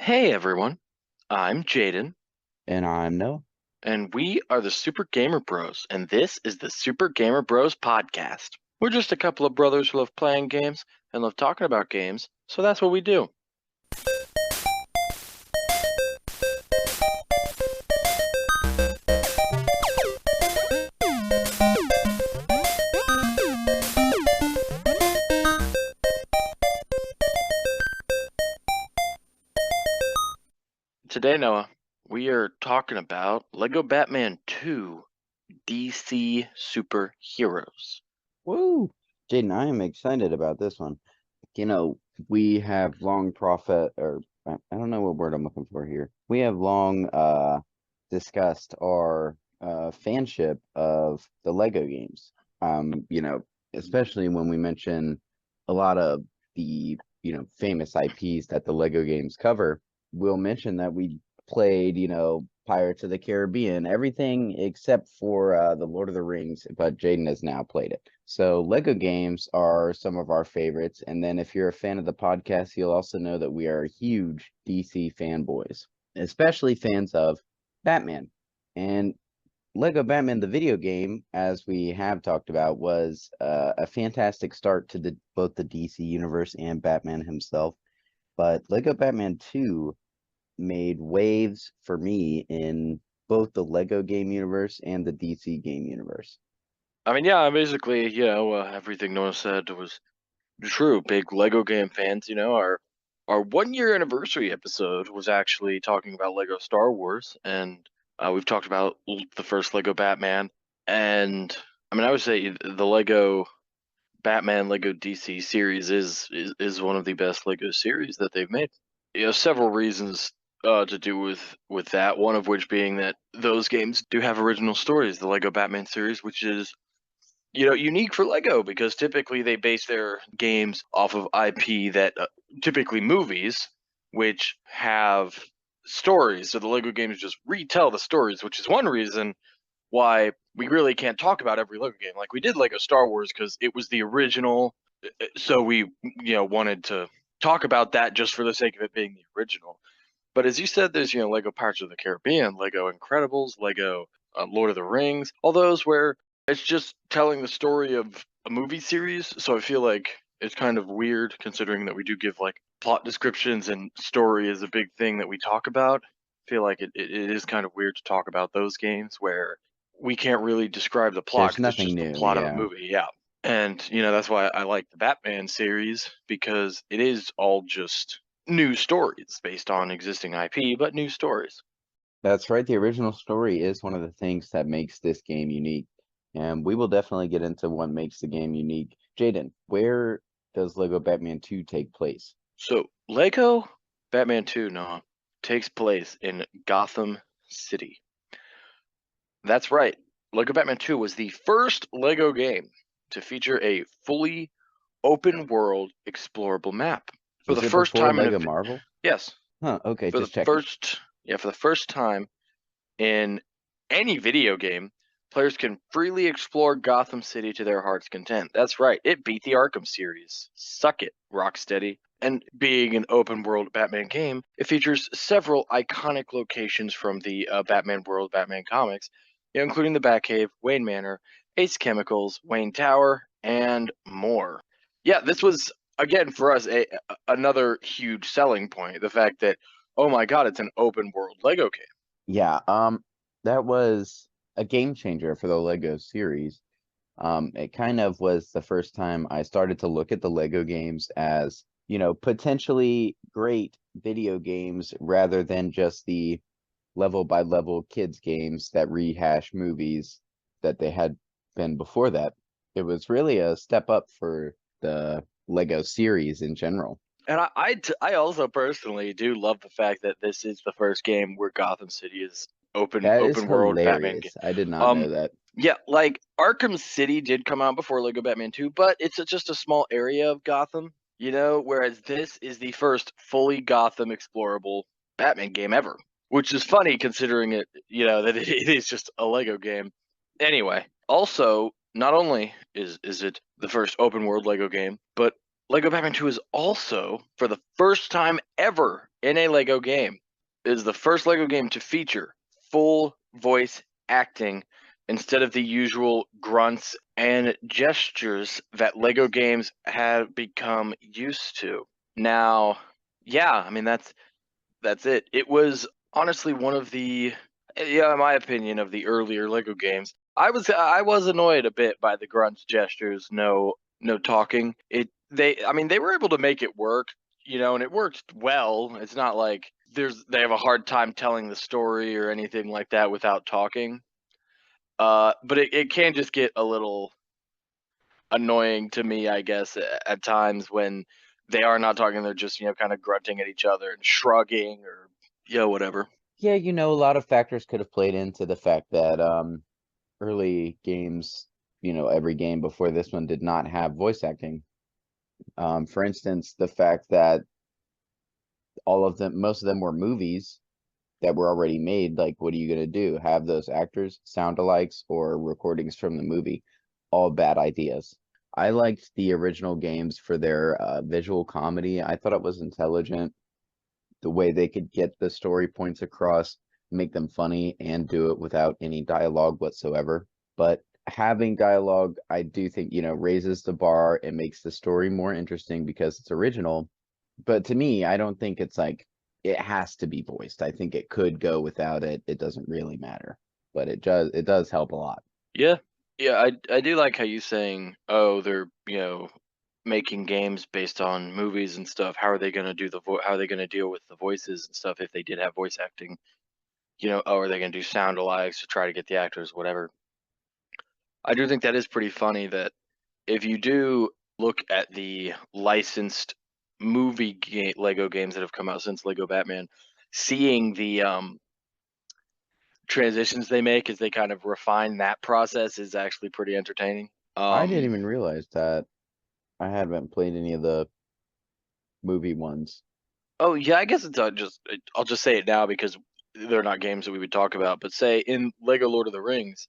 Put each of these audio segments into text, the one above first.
Hey everyone, I'm Jaden, And I'm Noah. and we are the Super Gamer Bros, and this is the Super Gamer Bros podcast. We're just a couple of brothers who love playing games and love talking about games, so that's what we do. Today, Noah, we are talking about Lego Batman 2 DC Superheroes. Woo! Jaden, I am excited about this one. You know, we have long profit, or I don't know what word I'm looking for here. We have long discussed our fanship of the Lego games. Especially when we mention a lot of the, famous IPs that the Lego games cover, we'll mention that we played, Pirates of the Caribbean, everything except for the Lord of the Rings, but Jaden has now played it. So Lego games are some of our favorites. And then if you're a fan of the podcast, you'll also know that we are huge DC fanboys, especially fans of Batman. And Lego Batman, the video game, as we have talked about, was a fantastic start to both the DC universe and Batman himself. But Lego Batman 2 made waves for me in both the Lego game universe and the DC game universe. I mean, yeah, basically, everything Noah said was true. Big Lego game fans, our 1 year anniversary episode was actually talking about Lego Star Wars, and we've talked about the first Lego Batman, and I mean, I would say the Lego Batman Lego DC series is one of the best Lego series that they've made. Several reasons to do with that. One of which being that those games do have original stories. The Lego Batman series, which is unique for Lego because typically they base their games off of IP that typically movies, which have stories. So the Lego games just retell the stories, which is one reason why we really can't talk about every Lego game. Like we did Lego Star Wars because it was the original, so we wanted to talk about that just for the sake of it being the original. But as you said, there's Lego Pirates of the Caribbean, Lego Incredibles, Lego Lord of the Rings, all those where it's just telling the story of a movie series. So I feel like it's kind of weird considering that we do give like plot descriptions and story is a big thing that we talk about. I feel like it is kind of weird to talk about those games where we can't really describe the plot There's because it's nothing just the new, plot of a yeah. movie. Yeah. And that's why I like the Batman series because it is all just new stories based on existing IP, but new stories. That's right. The original story is one of the things that makes this game unique. And we will definitely get into what makes the game unique. Jaden, where does Lego Batman 2 take place? So Lego Batman 2 no, takes place in Gotham City. That's right. Lego Batman 2 was the first Lego game to feature a fully open world explorable map. For the Was it first before time in Lego a Marvel? yes, Huh, okay, for the just checking. first for the first time in any video game, players can freely explore Gotham City to their heart's content. That's right, it beat the Arkham series. Suck it, Rocksteady. And being an open world Batman game, it features several iconic locations from the Batman world, Batman comics, including the Batcave, Wayne Manor, Ace Chemicals, Wayne Tower, and more. Yeah, this was again for us another huge selling point. The fact that oh my god, it's an open world Lego game. Yeah, that was a game changer for the Lego series. It kind of was the first time I started to look at the Lego games as, potentially great video games rather than just the level by level kids games that rehash movies that they had been before that. It was really a step up for the Lego series in general. And I also personally do love the fact that this is the first game where Gotham City is That is open world Batman game. hilarious. I did not know Um, that. yeah, like Arkham City did come out before Lego Batman 2, but it's just a small area of Gotham, whereas this is the first fully Gotham explorable Batman game ever, which is funny considering that it is just a Lego game. Anyway, also, not only is it the first open world Lego game, but Lego Batman 2 is also, for the first time ever in a Lego game. It is the first Lego game to feature full voice acting instead of the usual grunts and gestures that Lego games have become used to. Now, yeah, I mean that's it. It was honestly one of the, yeah, in my opinion, of the earlier Lego games. I was annoyed a bit by the grunts, gestures, no talking. I mean they were able to make it work, and it worked well. It's not like they have a hard time telling the story or anything like that without talking. But it can just get a little annoying to me, I guess, at times when they are not talking. They're just kind of grunting at each other and shrugging or whatever. Yeah, a lot of factors could have played into the fact that early games, every game before this one did not have voice acting. For instance, the fact that most of them were movies that were already made. Like, what are you gonna do? Have those actors sound alikes or recordings from the movie? All bad ideas. I liked the original games for their visual comedy. I thought it was intelligent, the way they could get the story points across, make them funny, and do it without any dialogue whatsoever. But having dialogue, I do think, raises the bar and makes the story more interesting because it's original. But to me, I don't think it's like it has to be voiced. I think it could go without it. It doesn't really matter. But it does help a lot. Yeah. Yeah, I do like how you saying, "Oh, they're, making games based on movies and stuff. How are they gonna do how are they gonna deal with the voices and stuff if they did have voice acting? Oh, are they gonna do sound alikes to try to get the actors, whatever?" I do think that is pretty funny that if you do look at the licensed Lego games that have come out since Lego Batman, seeing the transitions they make as they kind of refine that process is actually pretty entertaining. I didn't even realize that. I haven't played any of the movie ones. Oh yeah, I guess I'll just say it now because they're not games that we would talk about. But say in Lego Lord of the Rings,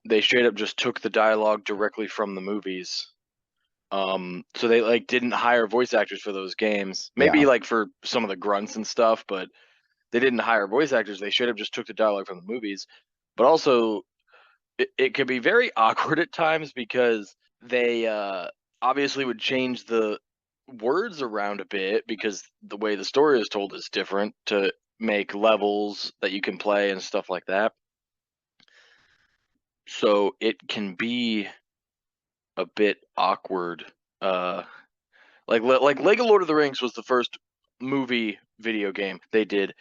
they straight up just took the dialogue directly from the movies. So they like didn't hire voice actors for those games. Maybe Yeah, like for some of the grunts and stuff, but they didn't hire voice actors. They straight up just took the dialogue from the movies. But also, it could be very awkward at times because they obviously would change the words around a bit because the way the story is told is different to make levels that you can play and stuff like that. So it can be a bit awkward. Like Lego Lord of the Rings was the first movie video game they did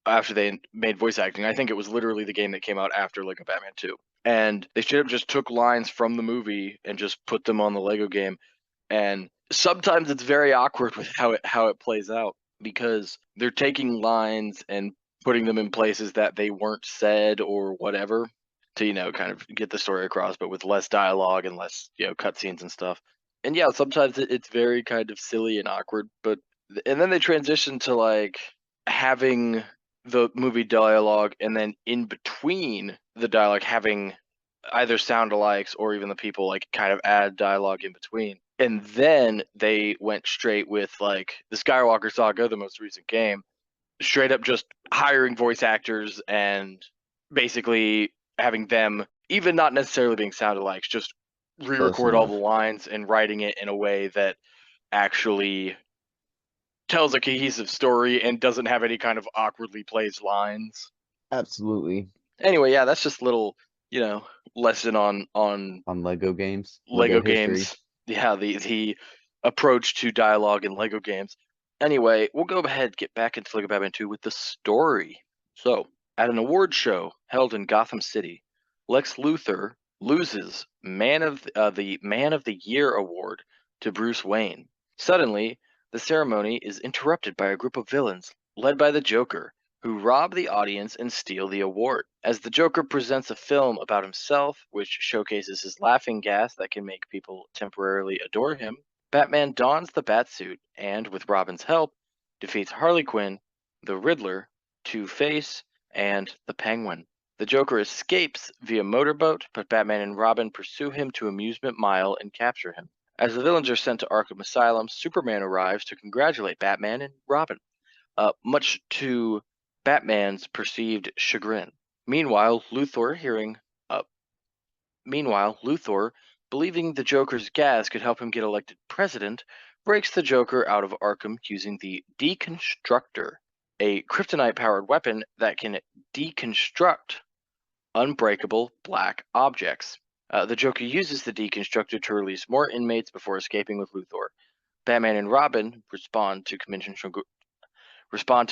after they made voice acting. I think it was literally the game that came out after Lego Batman 2. And they straight up just took lines from the movie and just put them on the Lego game. And sometimes it's very awkward with how it plays out because they're taking lines and putting them in places that they weren't said or whatever to kind of get the story across, but with less dialogue and less cutscenes and stuff. And yeah, sometimes it's very kind of silly and awkward, but and then they transition to like having the movie dialogue and then in between the dialogue having either sound alikes or even the people like kind of add dialogue in between. And then they went straight with like the Skywalker Saga, the most recent game, straight up just hiring voice actors and basically having them, even not necessarily being sound alikes, just close re-record all the enough. lines and writing it in a way that actually tells a cohesive story and doesn't have any kind of awkwardly placed lines. Absolutely. Anyway, yeah, that's just a little, you know, lesson on On Lego games, Lego Lego history. games. Yeah, the approach to dialogue in Lego games. Anyway, we'll go ahead get back into Lego Batman 2 with the story. So, at an award show held in Gotham City, Lex Luthor loses the Man of the Year award to Bruce Wayne. Suddenly, the ceremony is interrupted by a group of villains led by the Joker, who rob the audience and steal the award. As the Joker presents a film about himself, which showcases his laughing gas that can make people temporarily adore him, Batman dons the Batsuit and, with Robin's help, defeats Harley Quinn, the Riddler, Two-Face, and the Penguin. The Joker escapes via motorboat, but Batman and Robin pursue him to Amusement Mile and capture him. As the villains are sent to Arkham Asylum, Superman arrives to congratulate Batman and Robin. much to Batman's perceived chagrin. Meanwhile, uh, Luthor, believing the Joker's gas could help him get elected president, breaks the Joker out of Arkham using the Deconstructor, a kryptonite-powered weapon that can deconstruct unbreakable black objects. The Joker uses the Deconstructor to release more inmates before escaping with Luthor. Batman and Robin respond to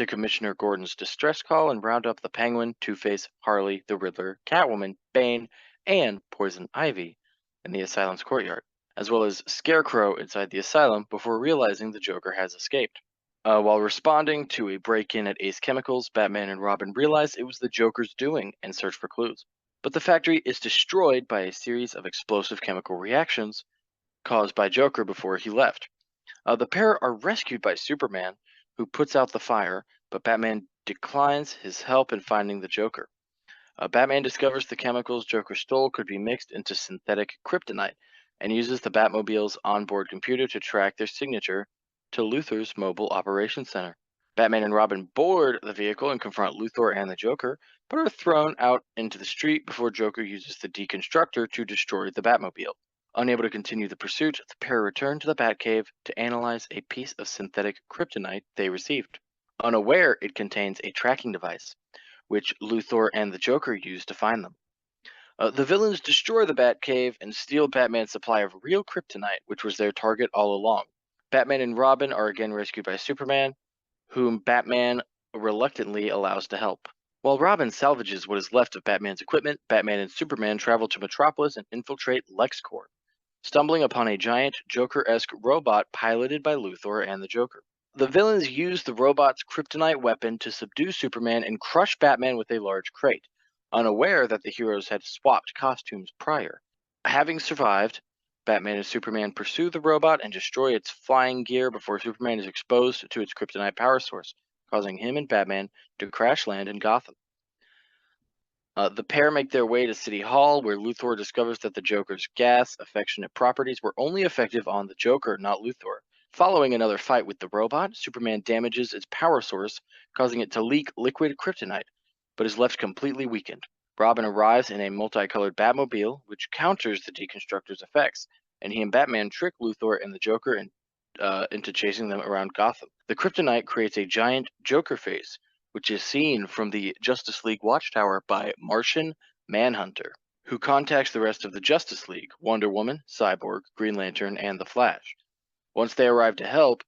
Commissioner Gordon's distress call and round up the Penguin, Two-Face, Harley, the Riddler, Catwoman, Bane, and Poison Ivy in the asylum's courtyard, as well as Scarecrow inside the asylum before realizing the Joker has escaped. While responding to a break-in at Ace Chemicals, Batman and Robin realize it was the Joker's doing and search for clues. But the factory is destroyed by a series of explosive chemical reactions caused by Joker before he left. The pair are rescued by Superman, who puts out the fire, but Batman declines his help in finding the Joker. Batman discovers the chemicals Joker stole could be mixed into synthetic kryptonite and uses the Batmobile's onboard computer to track their signature to Luthor's mobile operations center. Batman and Robin board the vehicle and confront Luthor and the Joker, but are thrown out into the street before Joker uses the Deconstructor to destroy the Batmobile. Unable to continue the pursuit, the pair return to the Batcave to analyze a piece of synthetic kryptonite they received, unaware it contains a tracking device, which Luthor and the Joker use to find them. The villains destroy the Batcave and steal Batman's supply of real kryptonite, which was their target all along. Batman and Robin are again rescued by Superman, whom Batman reluctantly allows to help. While Robin salvages what is left of Batman's equipment, Batman and Superman travel to Metropolis and infiltrate LexCorp, stumbling upon a giant Joker-esque robot piloted by Luthor and the Joker. The villains use the robot's kryptonite weapon to subdue Superman and crush Batman with a large crate, unaware that the heroes had swapped costumes prior. Having survived, Batman and Superman pursue the robot and destroy its flying gear before Superman is exposed to its kryptonite power source, causing him and Batman to crash land in Gotham. The pair make their way to City Hall, where Luthor discovers that the Joker's gas affectionate properties were only effective on the Joker, not Luthor. Following another fight with the robot, Superman damages its power source, causing it to leak liquid kryptonite, but is left completely weakened. Robin arrives in a multicolored Batmobile, which counters the Deconstructor's effects, and he and Batman trick Luthor and the Joker into chasing them around Gotham. The kryptonite creates a giant Joker face, which is seen from the Justice League Watchtower by Martian Manhunter, who contacts the rest of the Justice League, Wonder Woman, Cyborg, Green Lantern, and the Flash. Once they arrive to help,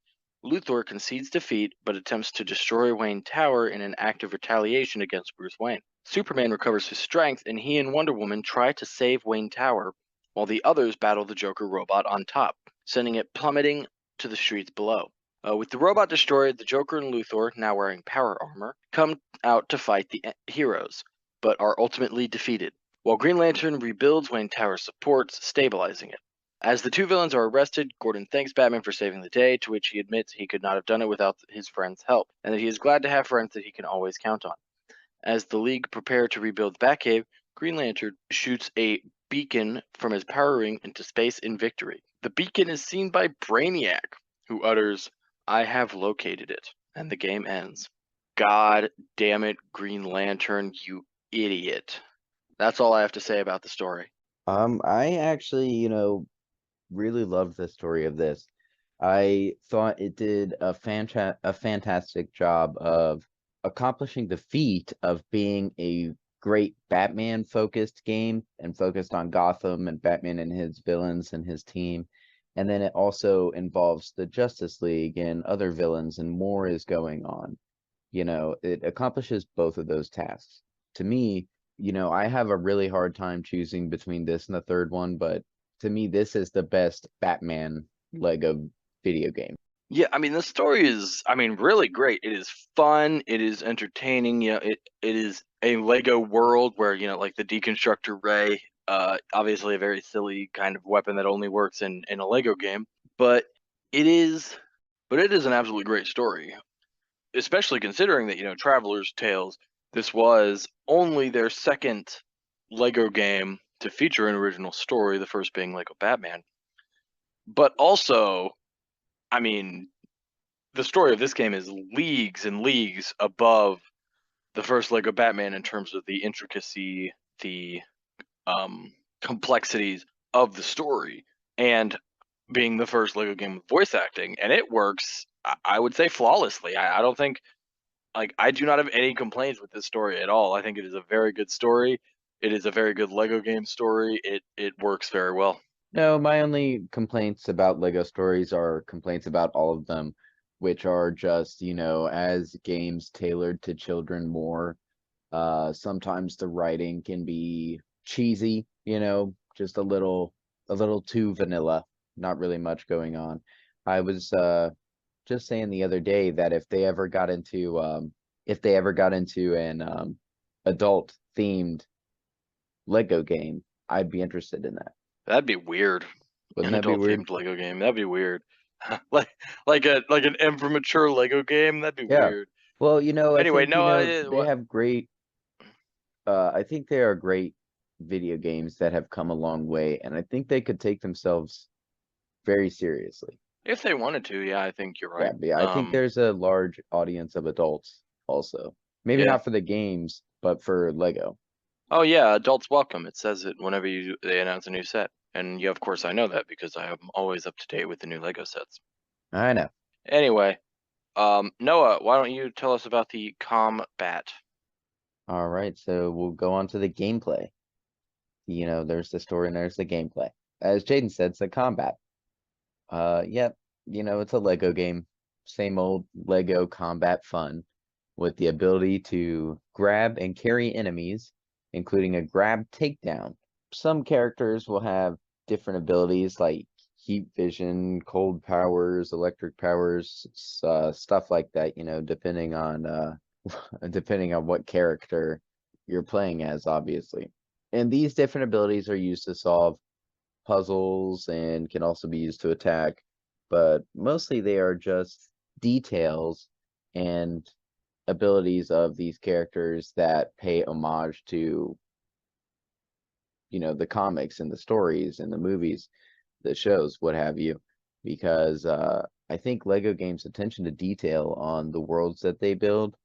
Luthor concedes defeat but attempts to destroy Wayne Tower in an act of retaliation against Bruce Wayne. Superman recovers his strength, and he and Wonder Woman try to save Wayne Tower, while the others battle the Joker robot on top, sending it plummeting to the streets below. With the robot destroyed, the Joker and Luthor, now wearing power armor, come out to fight the heroes, but are ultimately defeated, while Green Lantern rebuilds Wayne Tower's supports, stabilizing it. As the two villains are arrested, Gordon thanks Batman for saving the day, to which he admits he could not have done it without his friend's help, and that he is glad to have friends that he can always count on. As the League prepare to rebuild Batcave, Green Lantern shoots a beacon from his power ring into space in victory. The beacon is seen by Brainiac, who utters, "I have located it," and the game ends. God damn it, Green Lantern, you idiot. That's all I have to say about the story. I actually, really loved the story of this. I thought it did a fantastic job of accomplishing the feat of being a great Batman focused game and focused on Gotham and Batman and his villains and his team. And then it also involves the Justice League and other villains, and more is going on. It accomplishes both of those tasks. To me, I have a really hard time choosing between this and the third one, but to me, this is the best Batman Lego video game. Yeah, I mean the story is, really great. It is fun. It is entertaining. It is a Lego world where like the Deconstructor Ray, obviously a very silly kind of weapon that only works in a Lego game, but it is, it is an absolutely great story, especially considering that Traveler's Tales. This was only their second Lego game to feature an original story. The first being Lego Batman, but also, I mean, the story of this game is leagues and leagues above the first Lego Batman in terms of the intricacy, the um, complexities of the story, and being the first Lego game with voice acting, and it works. I would say flawlessly. I don't think I do not have any complaints with this story at all. I think it is a very good story. It is a very good Lego game story. It works very well. No, my only complaints about Lego stories are complaints about all of them, which are just, as games tailored to children more, sometimes the writing can be cheesy, just a little too vanilla, not really much going on. I was just saying the other day that if they ever got into an adult themed Lego game, I'd be interested in that. That'd be weird. Wouldn't An that be adult weird? themed Lego game. That'd be weird. like like an immature Lego game. That'd be Yeah. weird. Well, I Anyway, think, Noah, they have great I think they are great video games that have come a long way, and I think they could take themselves very seriously. if they wanted to, yeah, I think you're Yeah, right. but yeah, I think there's a large audience of adults also. Maybe Yeah. not for the games, but for Lego. Oh yeah, adults welcome. It says it whenever they announce a new set. And yeah, of course I know that because I am always up to date with the new Lego sets. I know. Anyway, Noah, why don't you tell us about the combat? All right, so we'll go on to the gameplay. There's the story and there's the gameplay. As Jaden said, it's the combat. Yep, it's a Lego game. Same old Lego combat fun with the ability to grab and carry enemies, including a grab takedown. Some characters will have different abilities like heat vision, cold powers, electric powers, stuff like that, depending on depending on what character you're playing as, obviously. And these different abilities are used to solve puzzles and can also be used to attack, but mostly they are just details and abilities of these characters that pay homage to, the comics and the stories and the movies, the shows, what have you, because I think Lego Games' attention to detail on the worlds that they build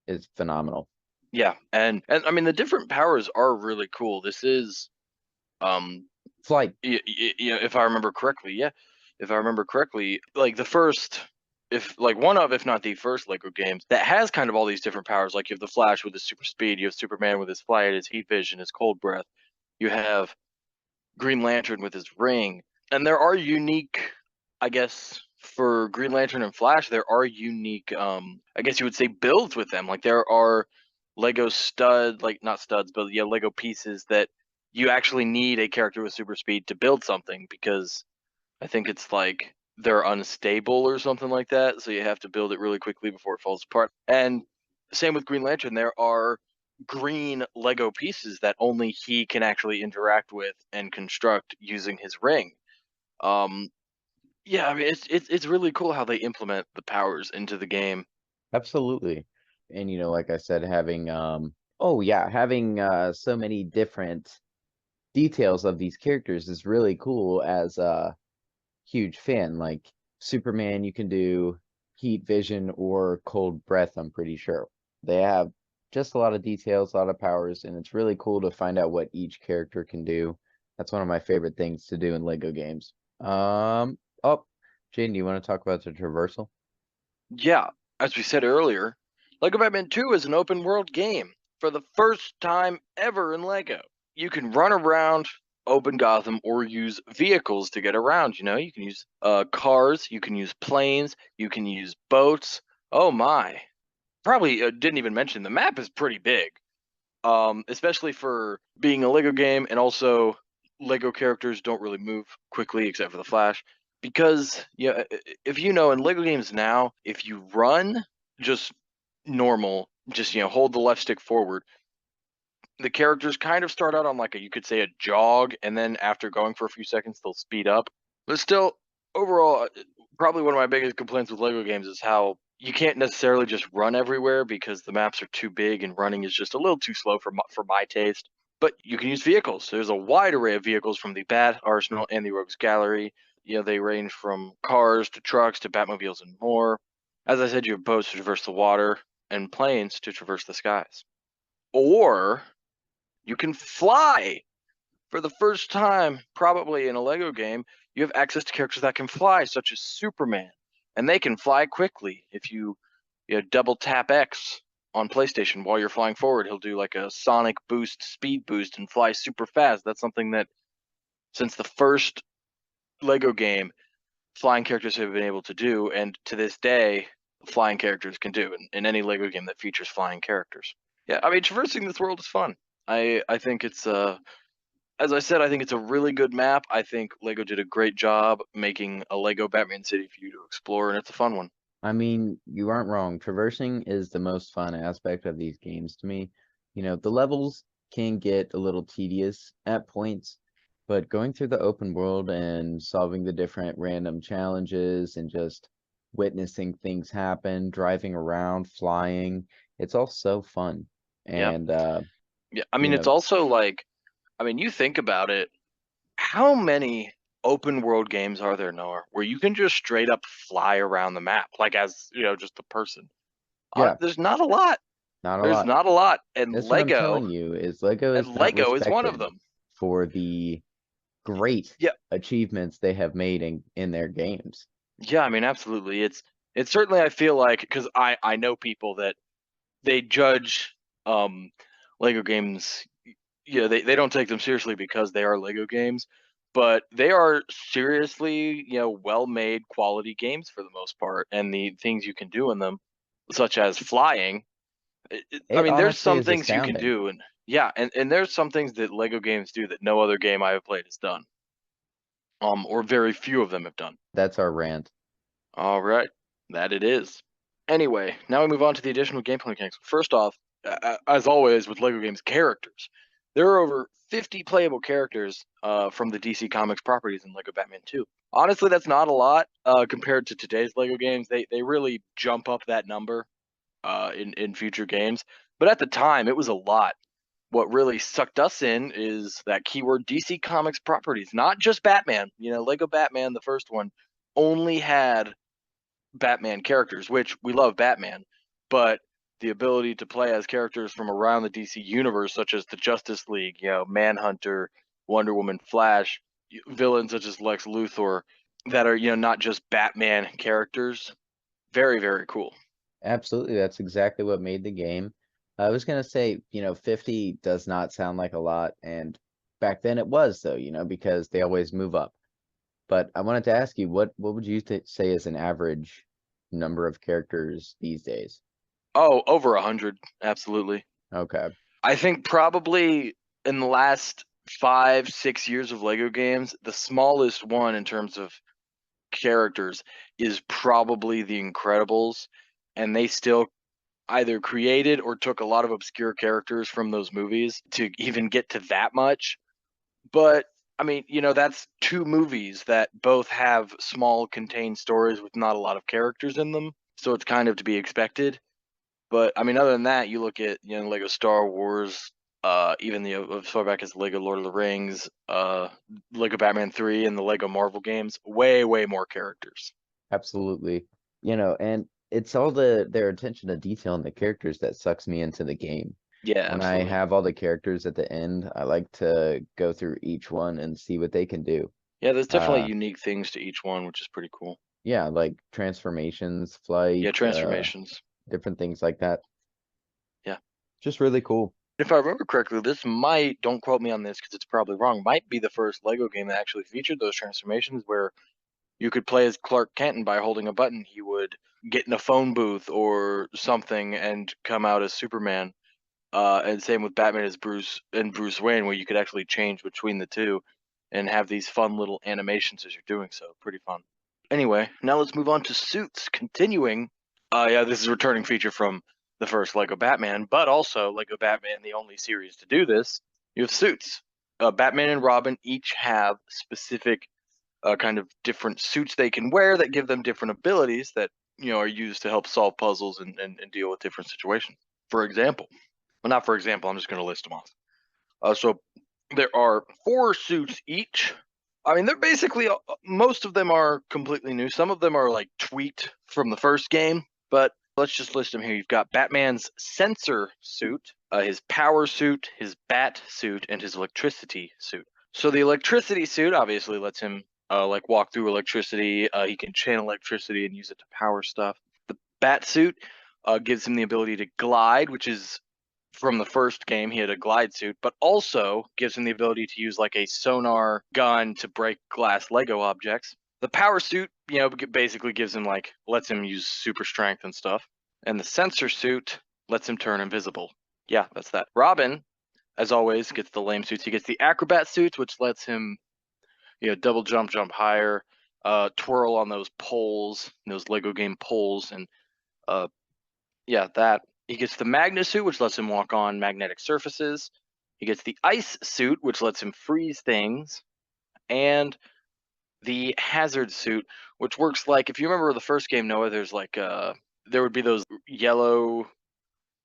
is phenomenal. Yeah, and I mean the different powers are really cool. This is um Flight. if I remember correctly, yeah, if I remember correctly, like the first, if like one of, if not the first Lego games that has kind of all these different powers. Like you have the Flash with his super speed, you have Superman with his flight, his heat vision, his cold breath. You have Green Lantern with his ring, and there are unique, I guess, for Green Lantern and Flash, there are unique, I guess you would say builds with them. Like there are Lego stud, like not studs, but yeah, Lego pieces that you actually need a character with super speed to build something because I think it's like they're unstable or something like that. So you have to build it really quickly before it falls apart. And same with Green Lantern, there are green Lego pieces that only he can actually interact with and construct using his ring. Um, yeah, I mean it's really cool how they implement the powers into the game. Absolutely. And like I said, having so many different details of these characters is really cool as a huge fan. Like Superman, you can do heat vision or cold breath, I'm pretty sure. They have just a lot of details, a lot of powers, and it's really cool to find out what each character can do. That's one of my favorite things to do in Lego games. Oh, Jaden, do you want to talk about the traversal? Yeah, as we said earlier, Lego Batman 2 is an open world game for the first time ever in Lego. You can run around open Gotham or use vehicles to get around. You can use cars, you can use planes, you can use boats. Oh my. Probably didn't even mention the map is pretty big. Especially for being a Lego game, and also Lego characters don't really move quickly except for the Flash. Because yeah, if you know in Lego games now, if you run just normal, just hold the left stick forward, the characters kind of start out on like a, you could say, a jog, and then after going for a few seconds they'll speed up. But still, overall, probably one of my biggest complaints with Lego games is how you can't necessarily just run everywhere because the maps are too big and running is just a little too slow for my taste. But you can use vehicles. There's a wide array of vehicles from the Bat Arsenal and the Rogues Gallery. They range from cars to trucks to Batmobiles and more. As I said, you have boats to traverse the water and planes to traverse the skies. Or you can fly. For the first time, probably in a Lego game, you have access to characters that can fly, such as Superman, and they can fly quickly. If you double tap X on PlayStation while you're flying forward, he'll do like a sonic boost, speed boost, and fly super fast. That's something that since the first Lego game, flying characters have been able to do, and to this day, flying characters can do in any Lego game that features flying characters. Yeah, I mean, traversing this world is fun. I think it's as I said, I think it's a really good map. I think Lego did a great job making a Lego Batman City for you to explore, and it's a fun one. I mean, you aren't wrong. Traversing is the most fun aspect of these games to me. The levels can get a little tedious at points, but going through the open world and solving the different random challenges and just witnessing things happen, driving around, flying, it's all so fun. Yeah, And yeah. I you mean, it's know, also like, I mean, you think about it. How many open world games are there, Noah, where you can just straight up fly around the map, like as just a person? yeah, There's not a lot. not a There's lot. not a lot, and That's what I'm telling you is Lego is not Lego is one of respected them. for the great Yeah, achievements they have made in their games. yeah. I mean, absolutely. It's certainly I feel like because I know people that they judge um Lego games. Yeah, they don't take them seriously because they are Lego games, but they are seriously, well-made quality games for the most part, and the things you can do in them, such as flying. I It mean, there's honestly some is things you can astounding. do, and yeah, and there's some things that Lego games do that no other game I have played has done, or very few of them have done. That's our rant. All right, that it is. Anyway, now we move on to the additional gameplay mechanics. First off, as always with Lego games, characters. There are over 50 playable characters from the DC Comics properties in Lego Batman 2. Honestly, that's not a lot compared to today's Lego games. They really jump up that number in future games, but at the time, it was a lot. What really sucked us in is that keyword DC Comics properties, not just Batman. Lego Batman, the first one, only had Batman characters, which we love Batman, but the ability to play as characters from around the DC universe, such as the Justice League, Manhunter, Wonder Woman, Flash, villains such as Lex Luthor, that are not just Batman characters. Very very cool. Absolutely, that's exactly what made the game. I was gonna say, 50 does not sound like a lot, and back then it was though, because they always move up. But I wanted to ask you, what would you say is an average number of characters these days? Oh, over 100, absolutely. Okay. I think probably in the last 5 6 years of Lego games, the smallest one in terms of characters is probably the Incredibles, and they still either created or took a lot of obscure characters from those movies to even get to that much. But I mean, that's two movies that both have small contained stories with not a lot of characters in them, so it's kind of to be expected. But I mean, other than that, you look at Lego Star Wars, even as far back as Lego Lord of the Rings, Lego Batman 3, and the Lego Marvel games, way way more characters. Absolutely. And it's all their attention to detail in the characters that sucks me into the game. Yeah, When I absolutely. have all the characters at the end, I like to go through each one and see what they can do. Yeah, there's definitely Uh, unique things to each one, which is pretty cool. yeah, like transformations, flight, Yeah, transformations. different things like that. Yeah. Just really cool. If I remember correctly, this might, don't quote me on this because it's probably wrong, might be the first Lego game that actually featured those transformations where you could play as Clark Kent and by holding a button, he would get in a phone booth or something and come out as Superman. And same with Batman as Bruce Wayne, where you could actually change between the two and have these fun little animations as you're doing so. Pretty fun. Anyway, now let's move on to suits. Continuing, yeah, this is a returning feature from the first Lego Batman, but also Lego Batman, the only series to do this. You have suits. Batman and Robin each have specific kind of different suits they can wear that give them different abilities that are used to help solve puzzles and deal with different situations. For example, well, not for example, I'm just going to list them off. So there are four suits each. I mean, they're basically most of them are completely new. Some of them are like tweaked from the first game. But let's just list them here. You've got Batman's sensor suit, his power suit, his bat suit, and his electricity suit. So the electricity suit obviously lets him like walk through electricity. He can channel electricity and use it to power stuff. The bat suit gives him the ability to glide, which is from the first game. He had a glide suit, but also gives him the ability to use like a sonar gun to break glass Lego objects. The power suit, basically gives him like lets him use super strength and stuff. And the sensor suit lets him turn invisible. Yeah, that's that. Robin, as always, gets the lame suits. He gets the acrobat suits, which lets him, double jump, jump higher, twirl on those poles, those Lego game poles, and that. He gets the magnet suit, which lets him walk on magnetic surfaces. He gets the ice suit, which lets him freeze things, and the hazard suit, which works like if you remember the first game, Noah. There's like there would be those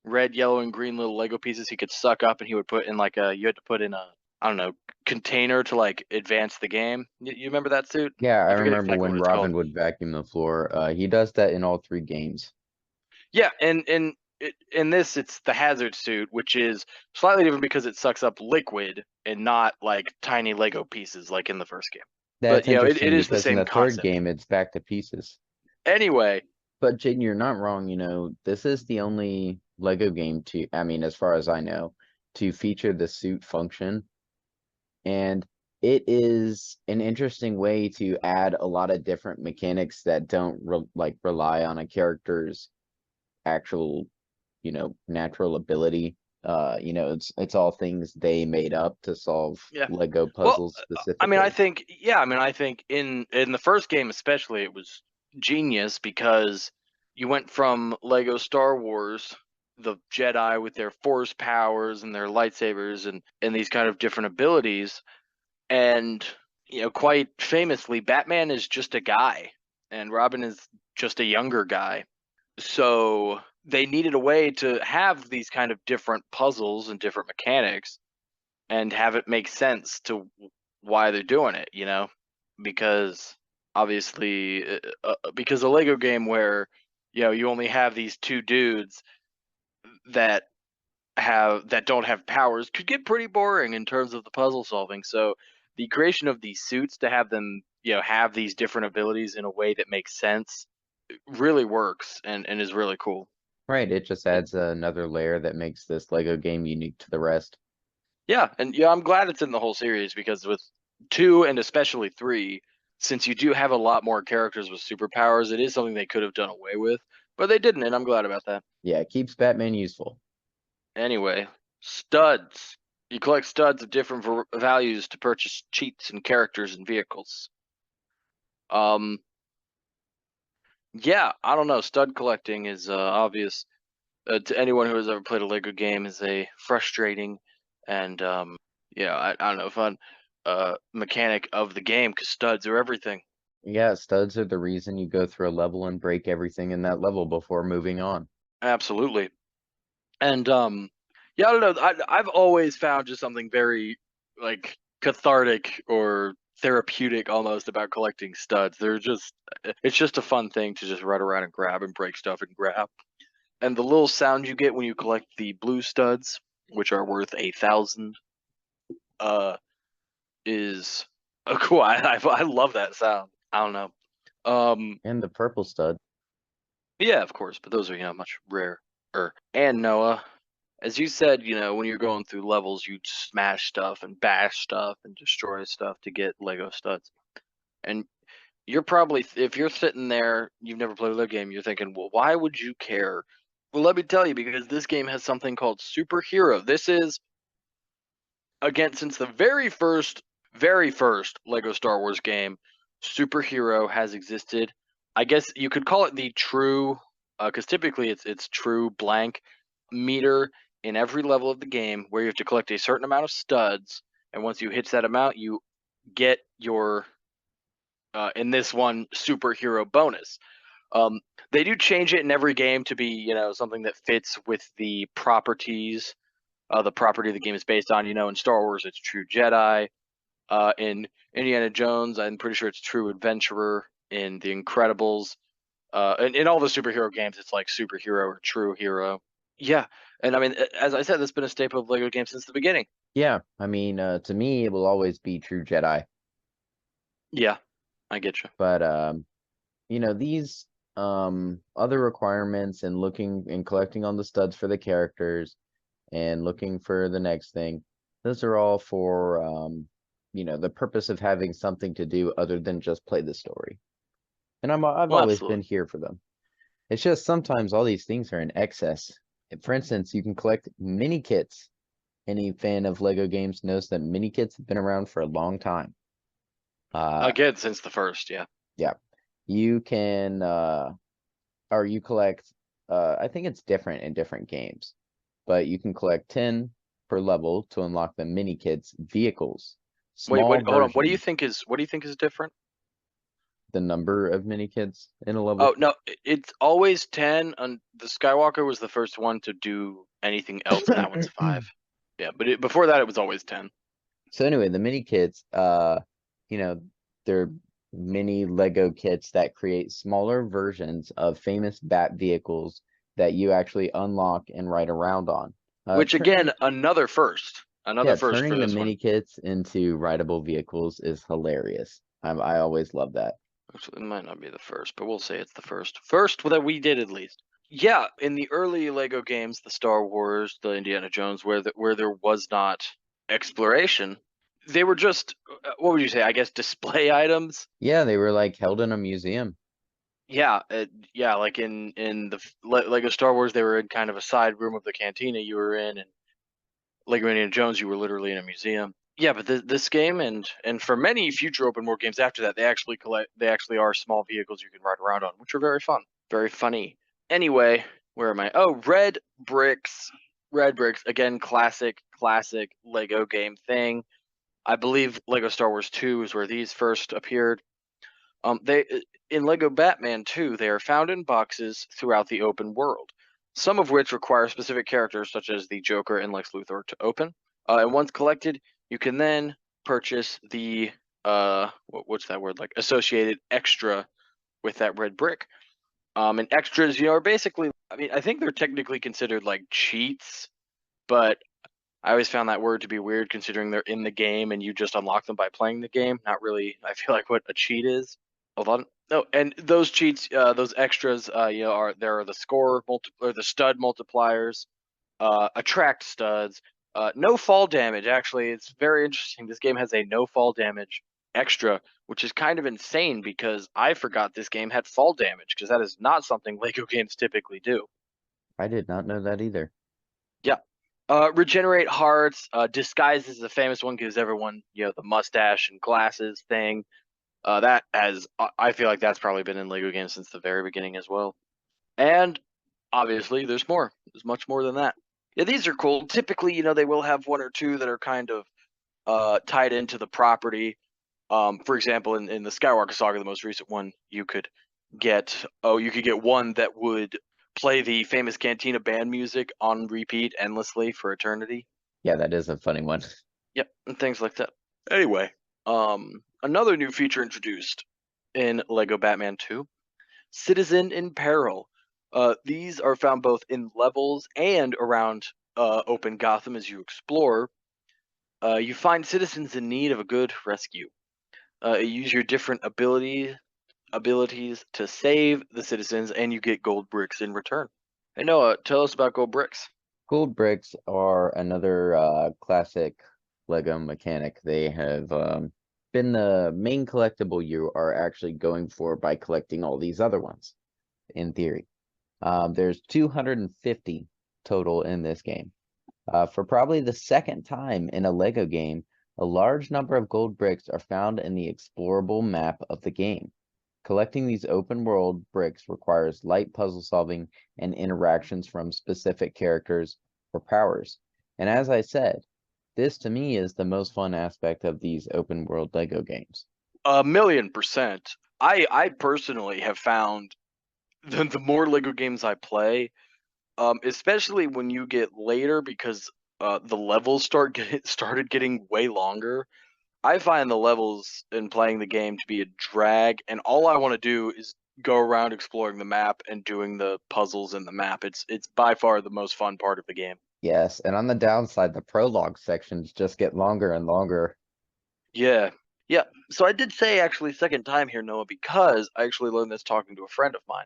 red, yellow, and green little Lego pieces he could suck up, and he would put in like you had to put in a I don't know container to like advance the game. You remember that suit? Yeah, I I forget remember exactly when what it's called. Robin would vacuum the floor. He does that in all three games. Yeah, and in this it's the hazard suit, which is slightly different because it sucks up liquid and not like tiny Lego pieces like in the first game. But That's it interesting is the because in same the third concept. game, it's back to pieces. Anyway, But Jaden, you're not wrong. This is the only Lego game I mean, as far as I know, to feature the suit function. And it is an interesting way to add a lot of different mechanics that don't rely on a character's actual, natural ability. It's all things they made up to solve yeah. Lego Well, puzzles I specifically. think I think in the first game especially it was genius because you went from Lego Star Wars, the Jedi with their force powers and their lightsabers and these kind of different abilities, and quite famously Batman is just a guy and Robin is just a younger guy. So they needed a way to have these kind of different puzzles and different mechanics and have it make sense to why they're doing it, because obviously, because a Lego game where you only have these two dudes that that don't have powers could get pretty boring in terms of the puzzle solving. So the creation of these suits to have them, have these different abilities in a way that makes sense really works and is really cool. Right, it just And adds another layer that makes this Lego game unique to the rest. yeah, and I'm glad it's in the whole series because with 2 and especially 3, since you do have a lot more characters with superpowers, it is something they could have done away with, but they didn't, and I'm glad about that. Yeah, it keeps Batman useful. Anyway, studs. You collect studs of different values to purchase cheats and characters and vehicles. Um, yeah, I don't know. Stud collecting is obvious to anyone who has ever played a Lego game is a frustrating and I don't know, fun mechanic of the game because studs are everything. Yeah, studs are the reason you go through a level and break everything in that level before moving on. Absolutely. And yeah, I don't know. I've always found just something very like cathartic or therapeutic almost about collecting studs. They're just it's just a fun thing to just run around and grab and break stuff and grab. And the little sound you get when you collect the blue studs, which are worth 1,000, uh, is cool. I love that sound. I don't know. And the purple stud. Yeah, of course, but those are much rarer. And Noah, as you said, when you're going through levels, you smash stuff and bash stuff and destroy stuff to get Lego studs. And you're probably, if you're sitting there, you've never played a Lego game, you're thinking, well, why would you care? Well, let me tell you, because this game has something called superhero. This is again, since the very first Lego Star Wars game, superhero has existed. I guess you could call it the true, because typically it's true blank meter in every level of the game where you have to collect a certain amount of studs, and once you hit that amount, you get your in this one superhero bonus. Um, they do change it in every game to be something that fits with the property the game is based on. In Star Wars, it's True Jedi. In Indiana Jones, I'm pretty sure it's True Adventurer. In The Incredibles, in all the superhero games, it's like superhero or true hero. Yeah, and I mean, as I said, that's been a staple of Lego games since the beginning. Yeah, I mean, to me, it will always be True Jedi. Yeah, I get you. But these other requirements and looking and collecting on the studs for the characters and looking for the next thing, those are all for the purpose of having something to do other than just play the story. And I've Well, always been absolutely. here for them. It's just sometimes all these things are in excess. For instance, you can collect mini kits. Any fan of Lego games knows that mini kits have been around for a long time. Uh, Again, since the first, yeah. yeah, you can or you collect. I think it's different in different games, but you can collect 10 per level to unlock the mini kits vehicles, Wait, small hold on. versions, What do you think is different? the number of mini kits in a level. Oh no, it's always 10. And the Skywalker was the first one to do anything else, and that one's 5. Yeah, but before that, it was always 10. So anyway, the mini kits, you know, they're mini Lego kits that create smaller versions of famous Bat vehicles that you actually unlock and ride around on. Which Turning, again, another first. Another yeah, first for turning the this one. mini kits into rideable vehicles is hilarious. I always love that. Actually, it might not be the first, but we'll say it's the first. First that we did at least. Yeah, in the early Lego games, the Star Wars, the Indiana Jones, where there was not exploration, they were just what would you say? I guess display items. Yeah, they were like held in a museum. Yeah, yeah, like in the Lego Star Wars, they were in kind of a side room of the cantina you were in, and Lego Indiana Jones, you were literally in a museum. Yeah, but this game and for many future open world games after that, they actually are small vehicles you can ride around on, which are very fun, very funny. Anyway, where am I? Oh, red bricks. Red bricks again, classic Lego game thing. I believe Lego Star Wars 2 is where these first appeared. They in Lego Batman 2, they are found in boxes throughout the open world, some of which require specific characters such as the Joker and Lex Luthor to open. And once collected, you can then purchase the what's that word, like associated extra with that red brick. And extras, are basically, I mean, I think they're technically considered like cheats, but I always found that word to be weird considering they're in the game and you just unlock them by playing the game. Not really, I feel like what a cheat is. Hold on. No, and those cheats, those extras, are there are the or the stud multipliers, attract studs, no fall damage. Actually, it's very interesting. This game has a no fall damage extra, which is kind of insane because I forgot this game had fall damage because that is not something Lego games typically do. I did not know that either. Yeah. Regenerate hearts. Disguise is a famous one because everyone, the mustache and glasses thing. That has, I feel like that's probably been in Lego games since the very beginning as well. And obviously, there's more. There's much more than that. Yeah, these are cool. Typically, they will have one or two that are kind of tied into the property. For example, in the Skywalker Saga, the most recent one, you could get one that would play the famous Cantina band music on repeat endlessly for eternity. Yeah, that is a funny one. Yep, and things like that. Anyway, another new feature introduced in Lego Batman 2, Citizen in Peril. These are found both in levels and around open Gotham as you explore. You find citizens in need of a good rescue. Use your different abilities to save the citizens, and you get gold bricks in return. Hey Noah, tell us about gold bricks. Gold bricks are another classic Lego mechanic. They have been the main collectible you are actually going for by collecting all these other ones, in theory. There's 250 total in this game. For probably the second time in a Lego game, a large number of gold bricks are found in the explorable map of the game. Collecting these open world bricks requires light puzzle solving and interactions from specific characters or powers. And as I said, this to me is the most fun aspect of these open world Lego games. 1,000,000%. I personally have found the more Lego games I play, especially when you get later because the levels started getting way longer. I find the levels in playing the game to be a drag, and all I want to do is go around exploring the map and doing the puzzles in the map. It's by far the most fun part of the game. Yes, and on the downside, the prologue sections just get longer and longer. Yeah. Yeah. So I did say actually second time here, Noah, because I actually learned this talking to a friend of mine.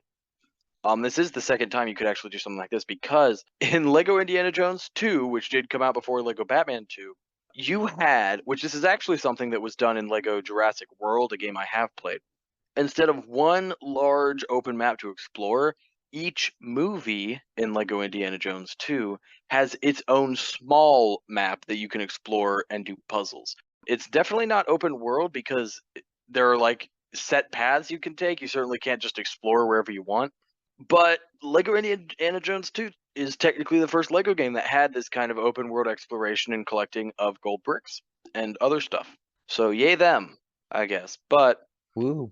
This is the second time you could actually do something like this because in Lego Indiana Jones 2, which did come out before Lego Batman 2, you had, which this is actually something that was done in Lego Jurassic World, a game I have played. Instead of one large open map to explore, each movie in Lego Indiana Jones 2 has its own small map that you can explore and do puzzles. It's definitely not open world because there are like set paths you can take. You certainly can't just explore wherever you want. But Lego Indiana Jones 2 is technically the first Lego game that had this kind of open world exploration and collecting of gold bricks and other stuff. So yay them, I guess. But Woo.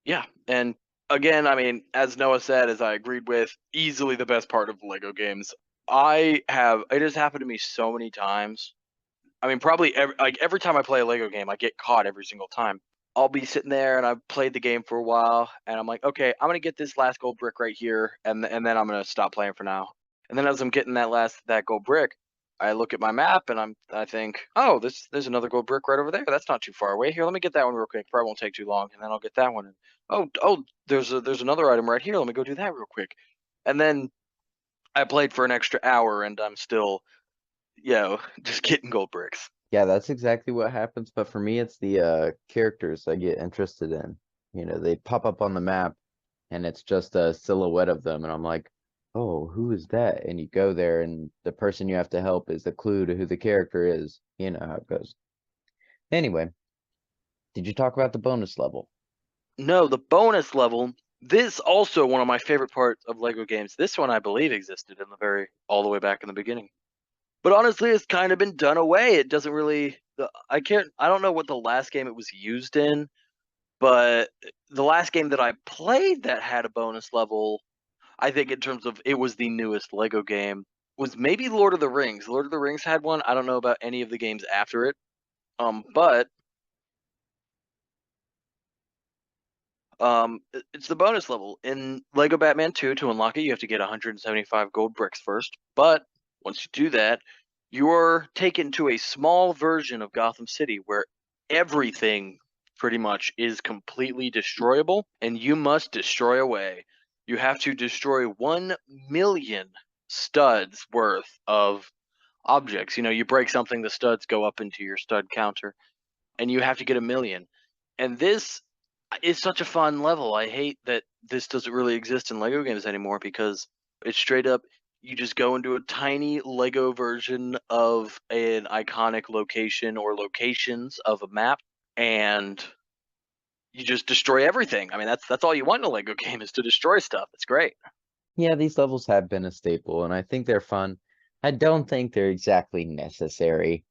yeah, and again, I mean, as Noah said, as I agreed with, easily the best part of Lego games. It has happened to me so many times. I mean, probably every time I play a Lego game, I get caught every single time. I'll be sitting there and I've played the game for a while, and I'm like, okay, I'm gonna get this last gold brick right here, and then I'm gonna stop playing for now. And then as I'm getting that gold brick, I look at my map and I think, oh, there's another gold brick right over there. That's not too far away. Here, let me get that one real quick. Probably won't take too long, and then I'll get that one. And oh, there's another item right here. Let me go do that real quick. And then I played for an extra hour, and I'm still, just getting gold bricks. Yeah, that's exactly what happens. But for me, it's the characters I get interested in. They pop up on the map and it's just a silhouette of them, and I'm like, oh, who is that? And you go there, and the person you have to help is a clue to who the character is. You know how it goes. Anyway, did you talk about the bonus level? No, the bonus level. This also one of my favorite parts of Lego games. This one I believe existed in the all the way back in the beginning. But honestly, it's kind of been done away. It doesn't really. I don't know what the last game it was used in, but the last game that I played that had a bonus level, I think in terms of it was the newest Lego game, was maybe Lord of the Rings. Lord of the Rings had one. I don't know about any of the games after it. But it's the bonus level in Lego Batman 2. To unlock it, you have to get 175 gold bricks first. But once you do that, you're taken to a small version of Gotham City where everything pretty much is completely destroyable, and you must destroy away. You have to destroy 1 million studs worth of objects. You break something, the studs go up into your stud counter, and you have to get 1 million. And this is such a fun level. I hate that this doesn't really exist in Lego games anymore because it's straight up you just go into a tiny Lego version of an iconic location or locations of a map and you just destroy everything. I mean, that's all you want in a Lego game is to destroy stuff. It's great. Yeah, these levels have been a staple, and I think they're fun. I don't think they're exactly necessary.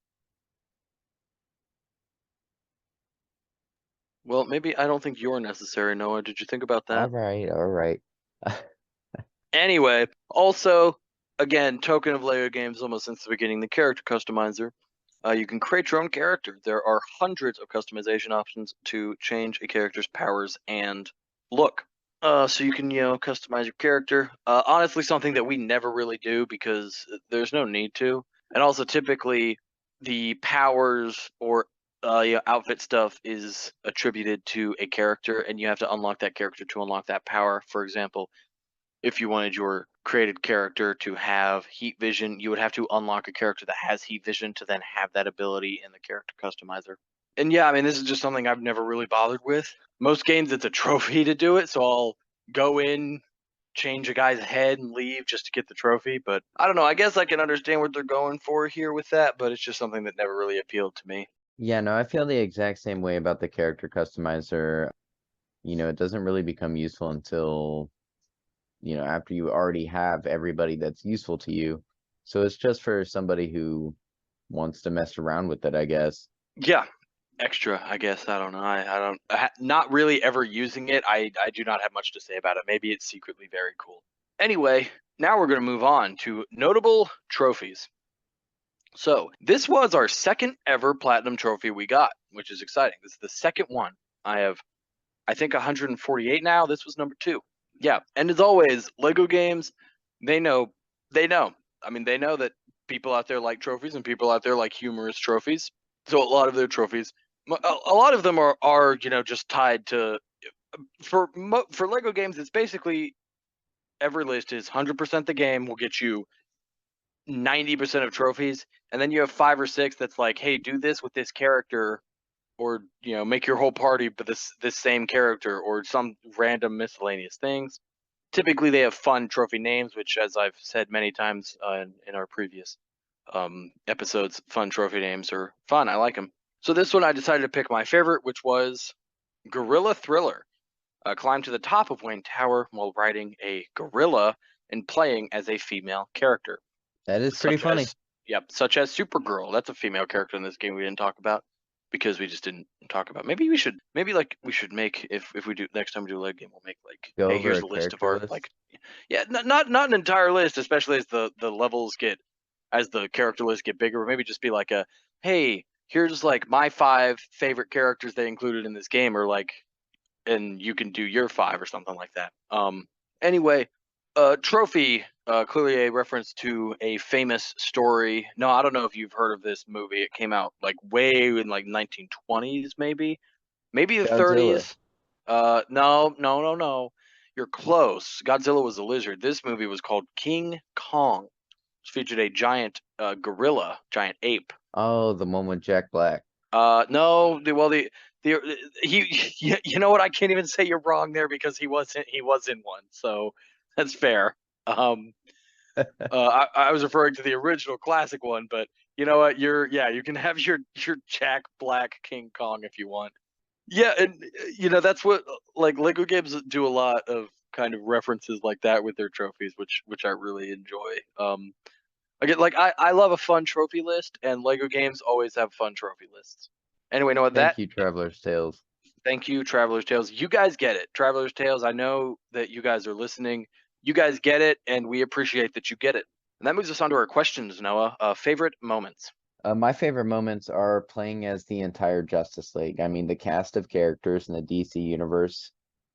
Well, maybe I don't think you're necessary, Noah. Did you think about All that? right, all right. Anyway, also, again, token of Lego games almost since the beginning, the character customizer. You can create your own character. There are hundreds of customization options to change a character's powers and look. So you can, customize your character. Honestly, something that we never really do because there's no need to. And also, typically, the powers or outfit stuff is attributed to a character, and you have to unlock that character to unlock that power. For example, if you wanted your created character to have heat vision, you would have to unlock a character that has heat vision to then have that ability in the character customizer. And yeah, I mean, this is just something I've never really bothered with. Most games, it's a trophy to do it, so I'll go in, change a guy's head, and leave just to get the trophy. But I don't know. I guess I can understand what they're going for here with that, but it's just something that never really appealed to me. Yeah, no, I feel the exact same way about the character customizer. It doesn't really become useful until, after you already have everybody that's useful to you. So it's just for somebody who wants to mess around with it, I guess. Yeah, extra, I guess. I don't know. I don't, not really ever using it. I do not have much to say about it. Maybe it's secretly very cool. Anyway, now we're going to move on to notable trophies. So this was our second ever platinum trophy we got, which is exciting. This is the second one I have I think 148 now. This was number 2. Yeah, and as always, Lego games, they know, they know. I mean, they know that people out there like trophies and people out there like humorous trophies. So a lot of their trophies, a lot of them are just tied to for Lego games. It's basically every list is 100% the game will get you 90% of trophies, and then you have 5 or 6 that's like, hey, do this with this character, or make your whole party but this same character, or some random miscellaneous things. Typically they have fun trophy names, which, as I've said many times in our previous episodes, fun trophy names are fun. I like them. So this one I decided to pick my favorite, which was Gorilla Thriller. Climb to the top of Wayne Tower while riding a gorilla and playing as a female character, That is pretty such funny. as such as Supergirl. That's a female character in this game we didn't talk about because we just didn't talk about. Maybe we should make, if we do next time we do a leg game, we'll make like, Go hey, over here's a a list of character our list. like, yeah, not an entire list, especially as the levels get, as the character lists get bigger. Or maybe just be like a, hey, here's like my 5 favorite characters they included in this game, or like, and you can do your 5 or something like that. Anyway, trophy, clearly a reference to a famous story. No, I don't know if you've heard of this movie. It came out like way in like 1920s, maybe the Godzilla. 30s. No, no, no, no. You're close. Godzilla was a lizard. This movie was called King Kong. It featured a giant gorilla, giant ape. Oh, the one with Jack Black. No, the he you know what? I can't even say you're wrong there because he was in one, so that's fair. Um, I was referring to the original classic one, but you know what? You can have your Jack Black King Kong if you want. Yeah, and that's what, like, Lego games do a lot of kind of references like that with their trophies, which I really enjoy. Again, like, I love a fun trophy list, and Lego games always have fun trophy lists. Anyway, know what Thank that? you, Traveler's Tales. Thank you, Traveler's Tales. You guys get it, Traveler's Tales. I know that you guys are listening. You guys get it, and we appreciate that you get it. And that moves us on to our questions, Noah. Favorite moments. My favorite moments are playing as the entire Justice League. I mean, the cast of characters in the DC universe,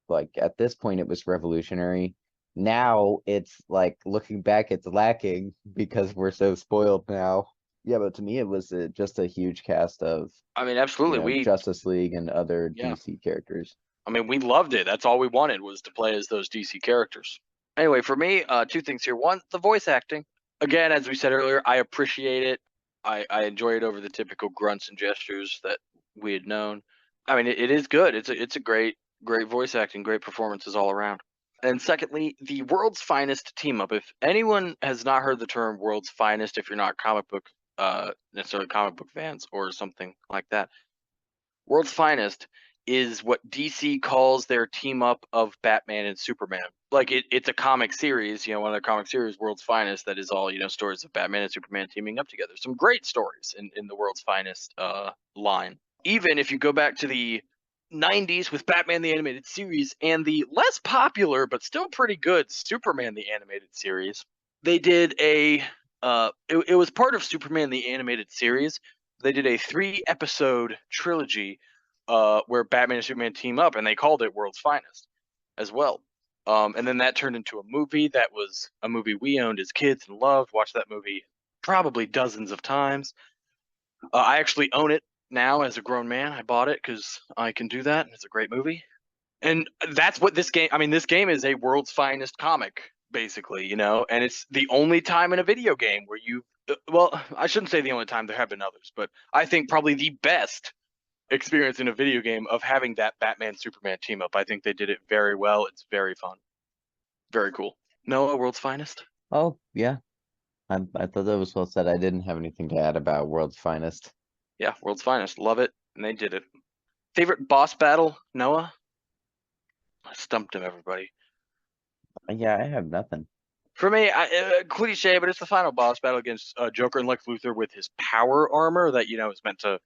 like at this point, it was revolutionary. Now it's like looking back, it's lacking because we're so spoiled now. Yeah, but to me, it was just a huge cast of, I mean, absolutely. Justice League and other Yeah. DC characters. I mean, we loved it. That's all we wanted, was to play as those DC characters. Anyway, for me, 2 things here. One, the voice acting. Again, as we said earlier, I appreciate it. I enjoy it over the typical grunts and gestures that we had known. I mean, it is good. It's a great voice acting, great performances all around. And secondly, the world's finest team up. If anyone has not heard the term world's finest, if you're not comic book necessarily comic book fans or something like that, World's Finest is what DC calls their team up of Batman and Superman. Like, it's a comic series, one of their comic series, World's Finest, that is all, stories of Batman and Superman teaming up together. Some great stories in the World's Finest line. Even if you go back to the 90s with Batman the Animated Series and the less popular but still pretty good Superman the Animated Series, they did it was part of Superman the Animated Series. They did a 3-episode trilogy where Batman and Superman team up, and they called it World's Finest as well. And then that turned into a movie that was a movie we owned as kids and loved. Watched that movie probably dozens of times. I actually own it now as a grown man. I bought it because I can do that, and it's a great movie. And that's what this game. I mean, this game is a World's Finest comic, basically, and it's the only time in a video game where you. Well, I shouldn't say the only time. There have been others, but I think probably the best experience in a video game of having that Batman Superman team up. I think they did it very well. It's very fun, very cool. Noah, World's Finest. Oh, yeah. I thought that was well said. I didn't have anything to add about World's Finest. Yeah, World's Finest. Love it, and they did it. Favorite boss battle, Noah? I stumped him, everybody. Yeah, I have nothing. For me, cliche, but it's the final boss battle against Joker and Lex Luthor with his power armor that is meant to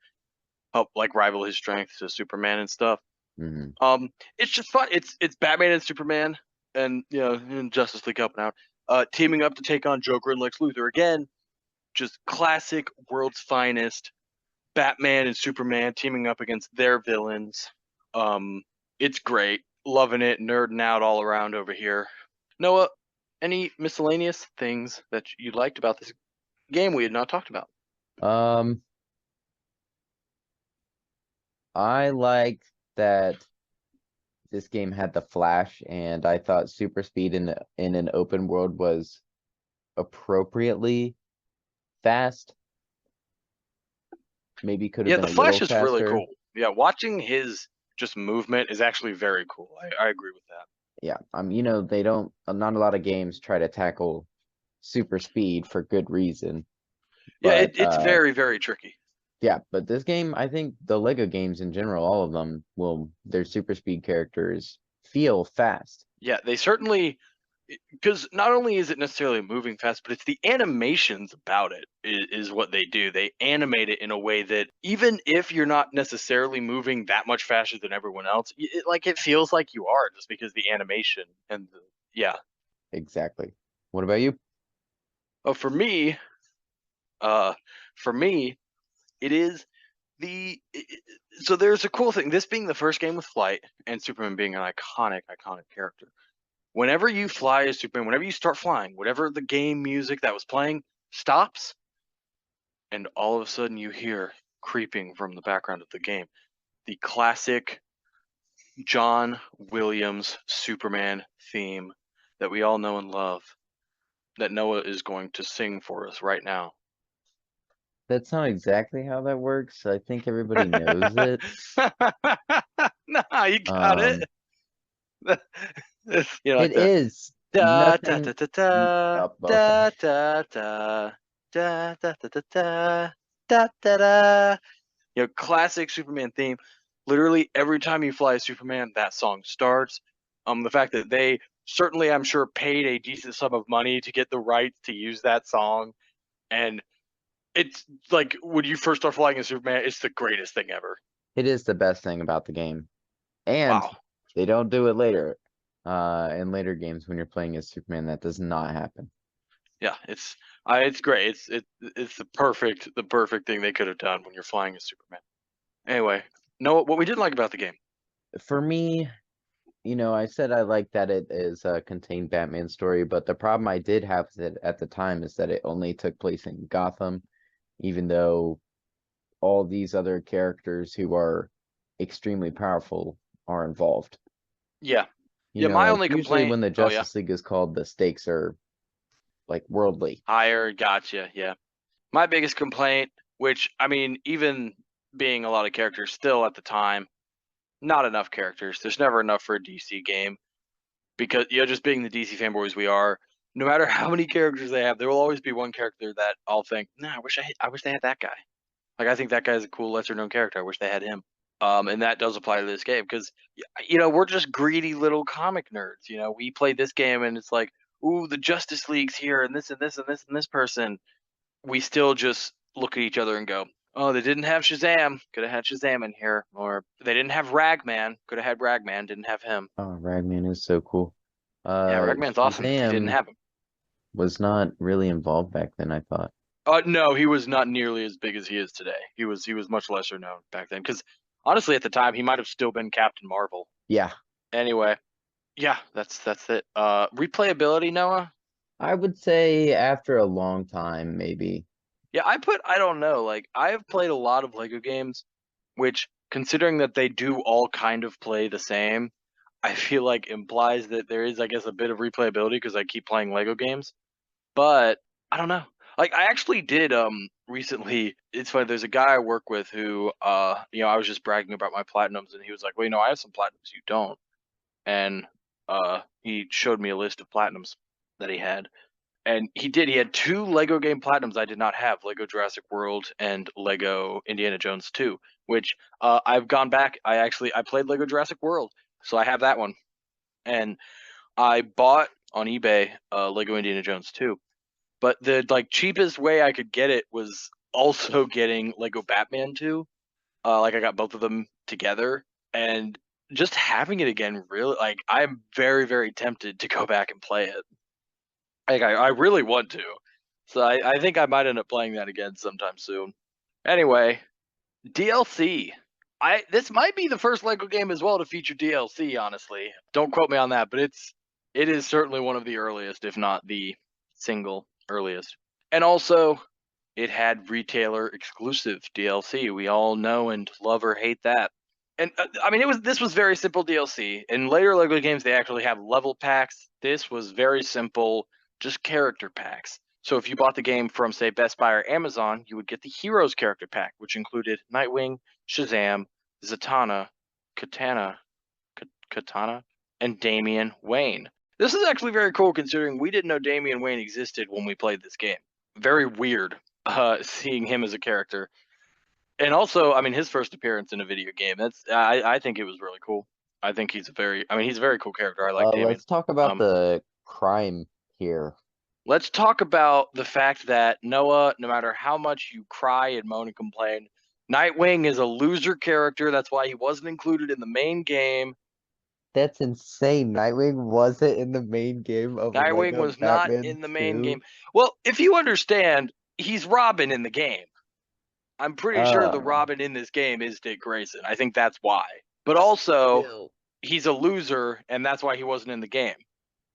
help like rival his strength to Superman and stuff. Hmm. It's just fun. It's Batman and Superman, and and Justice League helping out, teaming up to take on Joker and Lex Luthor again. Just classic World's Finest Batman and Superman teaming up against their villains. It's great. Loving it, nerding out all around over here. Noah, any miscellaneous things that you liked about this game we had not talked about? Um, I like that this game had the flash, and I thought super speed in an open world was appropriately fast. Maybe could have Yeah, been the a Flash little is really faster. cool. Yeah, watching his just movement is actually very cool. I agree with that. Yeah, they don't, not a lot of games try to tackle super speed for good reason. Yeah, But it's very, very tricky. yeah, but this game, I think the Lego games in general, all of them their super speed characters feel fast. Yeah, they certainly, because not only is it necessarily moving fast, but it's the animations about it is what they do. They animate it in a way that even if you're not necessarily moving that much faster than everyone else, it feels like you are just because the animation and yeah. Exactly. What about you? Oh, uh, for me, it is so there's a cool thing. This being the first game with flight and Superman being an iconic character. Whenever you fly as Superman, whenever you start flying, whatever the game music that was playing stops, and all of a sudden you hear creeping from the background of the game the classic John Williams Superman theme that we all know and love that Noah is going to sing for us right now. That's not exactly how that works. I think everybody knows it. Nah, you got it. Um, Like it the is da da nothing. da da da Oh, okay. da da da da da da da da da da da. Classic Superman theme. Literally every time you fly Superman, that song starts. The fact that they certainly, I'm sure, paid a decent sum of money to get the rights to use that song, and it's like when you first start flying as Superman, it's the greatest thing ever. It is the best thing about the game. And Wow. they don't do it later. In later games when you're playing as Superman, that does not happen. Yeah, it's great. It's the perfect thing they could have done when you're flying as Superman. Anyway, no, what we didn't like about the game. For me, I said I like that it is a contained Batman story, but the problem I did have with it at the time is that it only took place in Gotham, even though all these other characters who are extremely powerful are involved. Yeah, yeah. My Like only usually complaint. when the Oh yeah, Justice League is called, the stakes are like worldly. higher. Gotcha. Yeah. My biggest complaint, which I mean, even being a lot of characters still at the time, not enough characters. There's never enough for a DC game because just being the DC fanboys we are, no matter how many characters they have, there will always be one character that I'll think, nah, I wish they had that guy. Like I think that guy's a cool lesser known character. I wish they had him. And that does apply to this game because we're just greedy little comic nerds. We play this game and it's like, ooh, the Justice League's here and this and this and this and this person. We still just look at each other and go, "Oh, they didn't have Shazam. Could have had Shazam in here." Or they didn't have Ragman. Could have had Ragman. Didn't have him. Oh, Ragman is so cool. Yeah, Ragman's awesome. They didn't Shazam have him. was not really involved back then, I thought. No, he was not nearly as big as he is today. He was much lesser known back then. Because honestly, at the time, he might have still been Captain Marvel. Yeah, Anyway, yeah, that's it. Replayability, Noah. I would say after a long time, maybe. Yeah, I don't know. Like I have played a lot of Lego games, which considering that they do all kind of play the same, I feel like implies that there is, I guess, a bit of replayability because I keep playing Lego games. But I don't know. Like I actually did recently. It's funny. There's a guy I work with who I was just bragging about my platinums, and he was like, "Well, I have some platinums you don't," and he showed me a list of platinums that he had. And he did. He had two Lego game platinums I did not have: Lego Jurassic World and Lego Indiana Jones 2. Which I've gone back. I played Lego Jurassic World, so I have that one. And I bought on eBay Lego Indiana Jones 2. But the cheapest way I could get it was also getting Lego Batman 2. Like I got both of them together, and just having it again, really, like I'm very very tempted to go back and play it. Like I really want to. So I think I might end up playing that again sometime soon. Anyway, DLC. This might be the first Lego game as well to feature DLC, honestly. Don't quote me on that, but it is certainly one of the earliest, if not the single earliest. And also, it had retailer exclusive DLC. We all know and love or hate that. And I mean, this was very simple DLC. In later Lego games, they actually have level packs. This was very simple, just character packs. So if you bought the game from, say, Best Buy or Amazon, you would get the Heroes character pack, which included Nightwing, Shazam, Zatanna, Katana, Katana, and Damian Wayne. This is actually very cool considering we didn't know Damian Wayne existed when we played this game. Very weird seeing him as a character. And also, I mean, his first appearance in a video game. I think it was really cool. I think he's he's a very cool character. I like Damian. Let's talk about Um, the crime here. let's talk about the fact that Noah, no matter how much you cry and moan and complain, Nightwing is a loser character. That's why he wasn't included in the main game. That's insane. Nightwing wasn't in the main game of Nightwing Lego was not Batman in the main 2. game. Well, if you understand, he's Robin in the game. I'm pretty sure the Uh, Robin in this game is Dick Grayson. I think that's why. But also, Still, he's a loser, and that's why he wasn't in the game.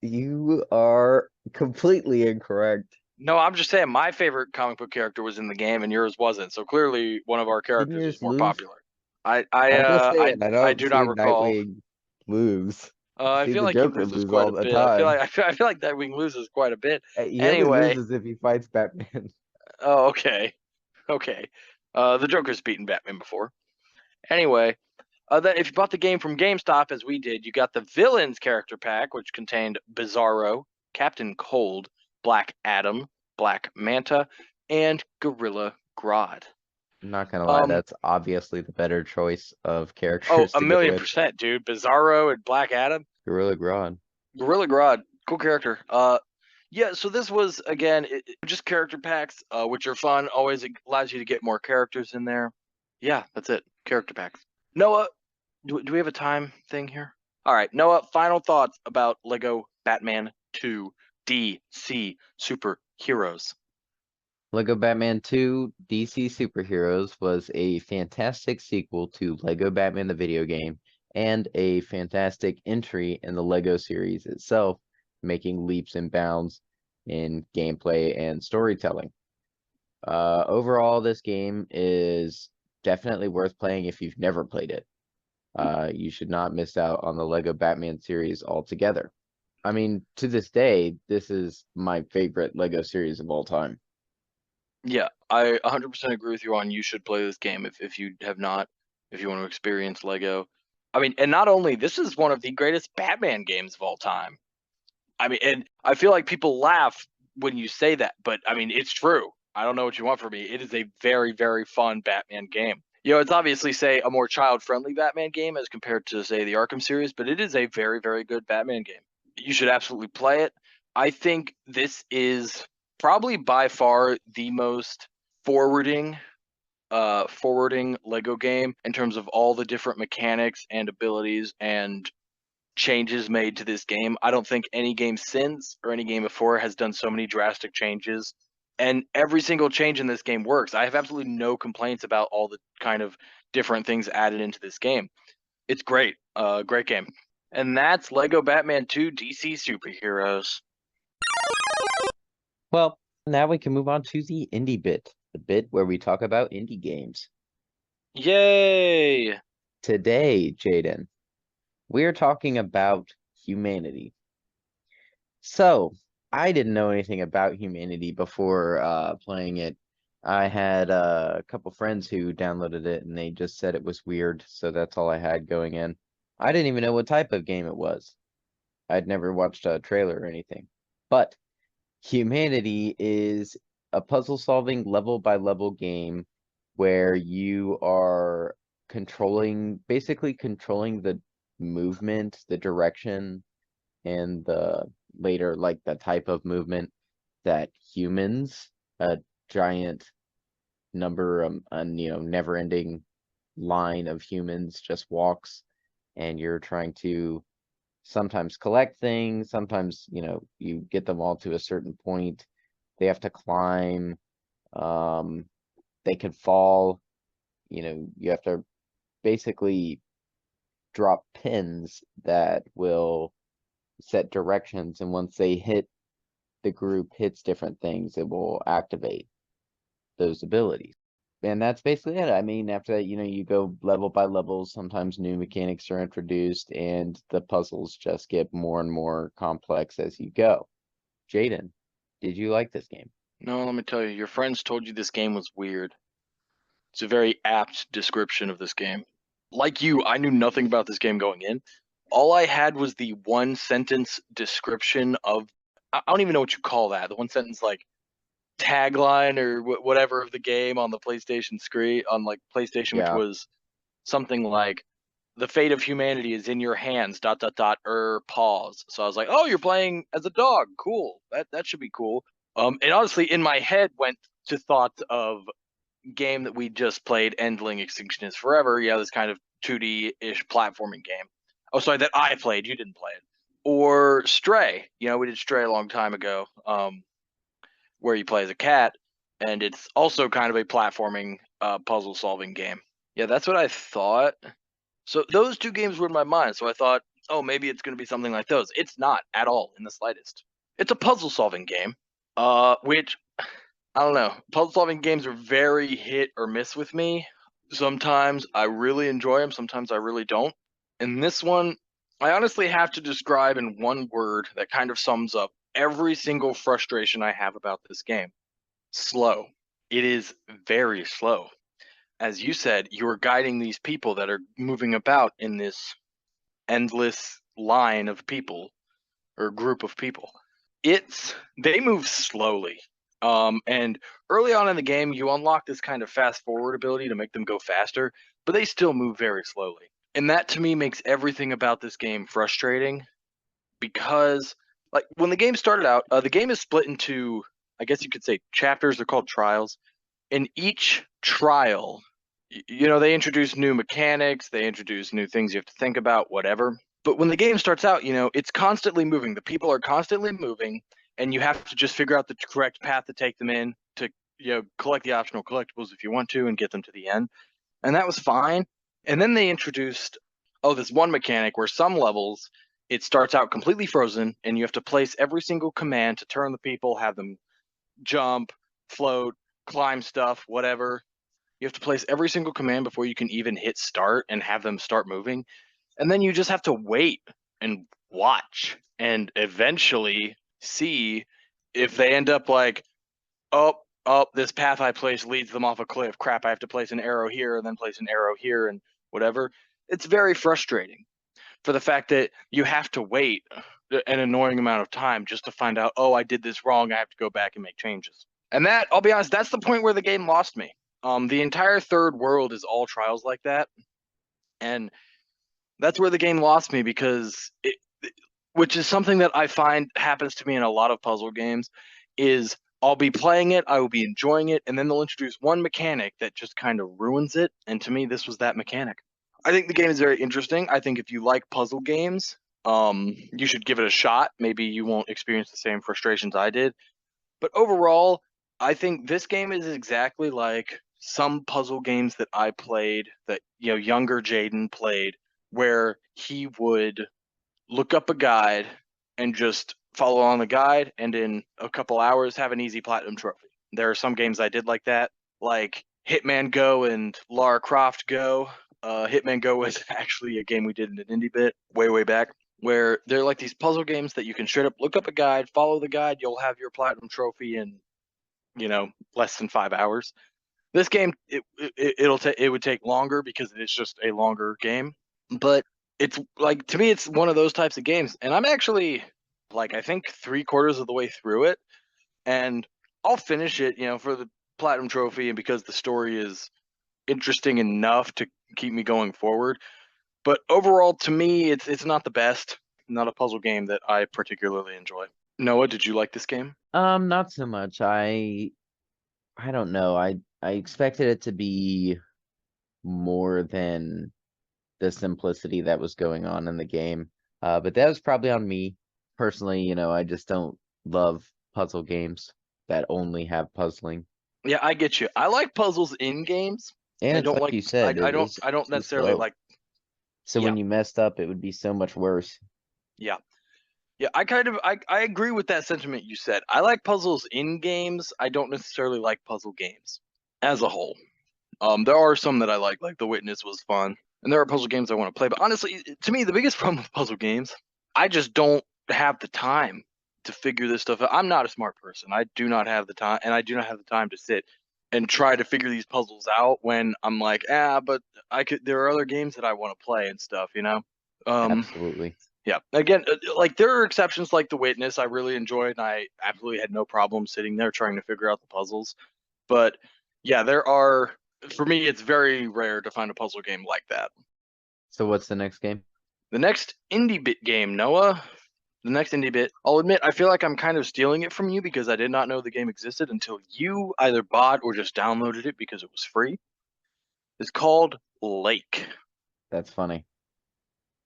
you are completely incorrect. No, I'm just saying my favorite comic book character was in the game, and yours wasn't. So clearly, one of our Didn't characters was yours more lose? popular. I I I'm just uh I saying, I I don't do not see recall. Nightwing lose. I I see feel the like he Joker loses lose quite all a the bit. time. I feel like that wing loses quite a bit. He only Anyway, loses if he fights Batman. oh okay, okay. The Joker's beaten Batman before. Anyway, then if you bought the game from GameStop, as we did, you got the Villains character pack, which contained Bizarro, Captain Cold, Black Adam, Black Manta, and Gorilla Grodd. Not gonna lie, Um, that's obviously the better choice of oh, characters a to go million with. percent, dude. Bizarro and Black Adam, Gorilla Grodd. Gorilla Grodd, cool character. Yeah. So this was again just character packs, which are fun. Always allows you to get more characters in there. Yeah, that's it. Character packs. Noah, do we have a time thing here? All right, Noah, final thoughts about Lego Batman 2 DC Superheroes. Lego Batman 2 DC Superheroes was a fantastic sequel to Lego Batman the video game and a fantastic entry in the Lego series itself, making leaps and bounds in gameplay and storytelling. Overall, this game is definitely worth playing if you've never played it. You should not miss out on the Lego Batman series altogether. I mean, to this day, this is my favorite Lego series of all time. Yeah, I 100% agree with you on you should play this game if you have not, if you want to experience Lego. I mean, and not only this is one of the greatest Batman games of all time. I mean, and I feel like people laugh when you say that, but I mean, it's true. I don't know what you want from me. It is a very, very fun Batman game. You know, it's obviously, say, a more child friendly Batman game as compared to, say, the Arkham series, but it is a very, very good Batman game. You should absolutely play it. I think this is probably by far the most forwarding forwarding Lego game in terms of all the different mechanics and abilities and changes made to this game. I don't think any game since or any game before has done so many drastic changes. And every single change in this game works. I have absolutely no complaints about all the kind of different things added into this game. It's great. Great game. And that's Lego Batman 2 DC Superheroes. Well, now we can move on to the indie bit, the bit where we talk about indie games. Yay! Today, Jaden, we're talking about Humanity. So, I didn't know anything about Humanity before playing it. I had a couple friends who downloaded it and they just said it was weird, so that's all I had going in. I didn't even know what type of game it was. I'd never watched a trailer or anything. But Humanity is a puzzle solving level by level game where you are basically controlling the movement, the direction, and the type of movement that humans, a giant number, never ending line of humans just walks, and you're trying to sometimes collect things, sometimes, you get them all to a certain point. They have to climb, they could fall, you have to basically drop pins that will set directions, and once they hit the group hits different things, it will activate those abilities. And that's basically it. I mean, after that, you go level by level. Sometimes new mechanics are introduced, and the puzzles just get more and more complex as you go. Jaden, did you like this game? No, let me tell you, your friends told you this game was weird. It's a very apt description of this game. Like you, I knew nothing about this game going in. All I had was the one sentence description of, I don't even know what you call that. The one sentence like tagline or whatever of the game on the PlayStation screen, on like PlayStation, which Yeah. was something like, the fate of humanity is in your hands, dot dot dot, pause. So I was like, oh, you're playing as a dog. Cool. That should be cool. And honestly, in my head went to thoughts of game that we just played, Endling Extinction is Forever. Yeah, this kind of 2D-ish platforming game. Oh, sorry, that I played. You didn't play it. Or Stray. We did Stray a long time ago, where you play as a cat, and it's also kind of a platforming, puzzle-solving game. Yeah, that's what I thought. So those two games were in my mind. So I thought, oh, maybe it's going to be something like those. It's not at all in the slightest. It's a puzzle-solving game, which I don't know. Puzzle solving games are very hit or miss with me. Sometimes I really enjoy them, sometimes I really don't. And this one, I honestly have to describe in one word that kind of sums up every single frustration I have about this game: slow. It is very slow. As you said, you are guiding these people that are moving about in this endless line of people or group of people. They move slowly. And early on in the game, you unlock this kind of fast forward ability to make them go faster, but they still move very slowly. And that to me makes everything about this game frustrating because, like, when the game started out, the game is split into, I guess you could say, chapters. They're called trials. In each trial, they introduce new mechanics, they introduce new things you have to think about, whatever. But when the game starts out, it's constantly moving. The people are constantly moving, and you have to just figure out the correct path to take them in to, collect the optional collectibles if you want to and get them to the end. And that was fine. And then they introduced, this one mechanic where some levels, it starts out completely frozen, and you have to place every single command to turn the people, have them jump, float, climb stuff, whatever. You have to place every single command before you can even hit start and have them start moving. And then you just have to wait and watch and eventually see if they end up like, oh, this path I placed leads them off a cliff. Crap, I have to place an arrow here and then place an arrow here and whatever. It's very frustrating for the fact that you have to wait an annoying amount of time just to find out, oh, I did this wrong. I have to go back and make changes. And that, I'll be honest, that's the point where the game lost me. The entire third world is all trials like that. And that's where the game lost me because which is something that I find happens to me in a lot of puzzle games, is I'll be playing it, I will be enjoying it, and then they'll introduce one mechanic that just kind of ruins it. And to me, this was that mechanic. I think the game is very interesting. I think if you like puzzle games, you should give it a shot. Maybe you won't experience the same frustrations I did. But overall, I think this game is exactly like some puzzle games that I played, that younger Jaden played, where he would look up a guide and just follow on the guide, and in a couple hours have an easy platinum trophy. There are some games I did like that, like Hitman Go and Lara Croft Go. Hitman Go was actually a game we did in an indie bit way back, where they're like these puzzle games that you can straight up look up a guide, follow the guide, you'll have your platinum trophy in less than 5 hours. This game, it would take longer because it's just a longer game, but it's like, to me, it's one of those types of games, and I'm actually, like, I think 3/4 of the way through it, and I'll finish it, for the platinum trophy and because the story is interesting enough to keep me going forward. But overall, to me, it's not the best, not a puzzle game that I particularly enjoy. Noah, did you like this game? Not so much. I don't know. I expected it to be more than the simplicity that was going on in the game. But that was probably on me. Personally, I just don't love puzzle games that only have puzzling. Yeah, I get you. I like puzzles in games. And I it's don't like like you said, it's I don't too necessarily slow. like. So Yeah, when you messed up, it would be so much worse. yeah. Yeah, I agree with that sentiment you said. I like puzzles in games. I don't necessarily like puzzle games as a whole. There are some that I like The Witness was fun, and there are puzzle games I want to play. But honestly, to me, the biggest problem with puzzle games, I just don't have the time to figure this stuff out. I'm not a smart person. I do not have the time, and I do not have the time to sit and try to figure these puzzles out when I'm like, but I could. There are other games that I want to play and stuff, you know. Um, Absolutely. yeah. Again, like there are exceptions like The Witness I really enjoyed, and I absolutely had no problem sitting there trying to figure out the puzzles. But yeah, there are. For me, it's very rare to find a puzzle game like that. So what's the next game? The next indie bit game, Noah. The next indie bit. I'll admit, I feel like I'm kind of stealing it from you because I did not know the game existed until you either bought or just downloaded it because it was free. It's called Lake. That's funny.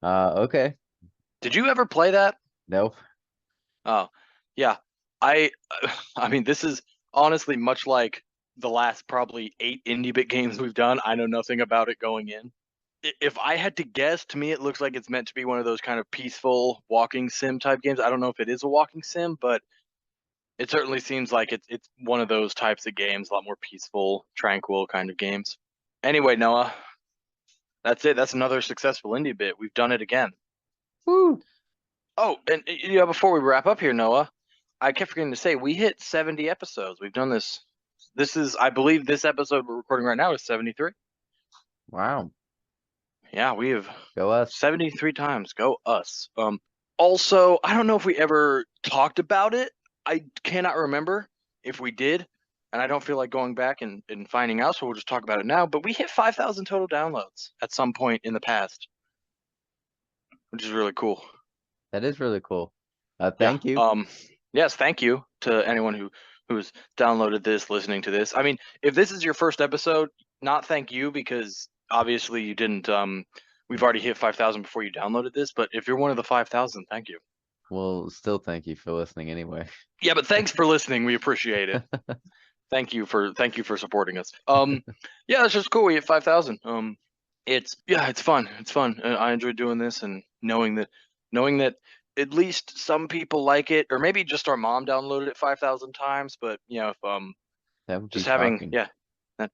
Okay. Did you ever play that? Nope. Oh, yeah. I I mean this is honestly much like the last probably 8 indie bit games we've done. I know nothing about it going in. If I had to guess, to me it looks like it's meant to be one of those kind of peaceful walking sim type games. I don't know if it is a walking sim, but it certainly seems like it's one of those types of games, a lot more peaceful, tranquil kind of games. Anyway, Noah, that's it. That's another successful indie bit. We've done it again. Woo. Oh, and before we wrap up here, Noah, I kept forgetting to say we hit 70 episodes. We've done this. This is, I believe, this episode we're recording right now is 73. Wow. Yeah, we have Go us. 73 times. Go us. Also, I don't know if we ever talked about it. I cannot remember if we did, and I don't feel like going back and finding out, so we'll just talk about it now. But we hit 5,000 total downloads at some point in the past, which is really cool. That is really cool. Yeah. Thank you. Yes, thank you to anyone who's downloaded this, listening to this. I mean, if this is your first episode, not thank you because obviously you didn't we've already hit 5,000 before you downloaded this, but if you're one of the 5,000, thank you. Well, still thank you for listening anyway. Yeah, but thanks for listening. We appreciate it. Thank you for supporting us. Yeah, it's just cool. We hit 5,000. It's fun. It's fun. I enjoy doing this and knowing that at least some people like it, or maybe just our mom downloaded it 5,000 times. But if That would be just having shocking. yeah, that,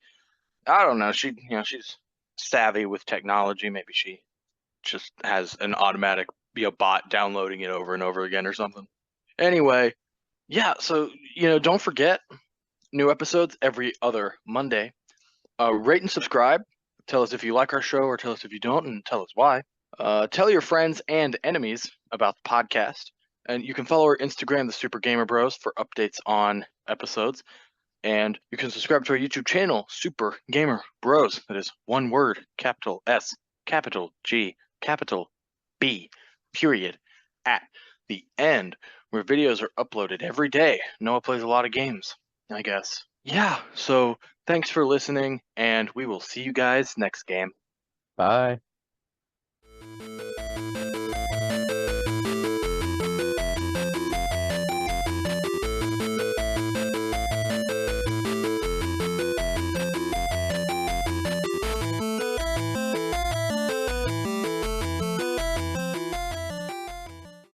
I don't know. She's savvy with technology. Maybe she just has an automatic bot downloading it over and over again or something. Anyway, yeah. So don't forget new episodes every other Monday. Rate and subscribe. Tell us if you like our show or tell us if you don't and tell us why. Tell your friends and enemies about the podcast. And you can follow our Instagram, the Super Gamer Bros, for updates on episodes. And you can subscribe to our YouTube channel, Super Gamer Bros. That is one word, capital S, capital G, capital B, period, at the end, where videos are uploaded every day. Noah plays a lot of games, I guess. Yeah, so thanks for listening, and we will see you guys next game. Bye.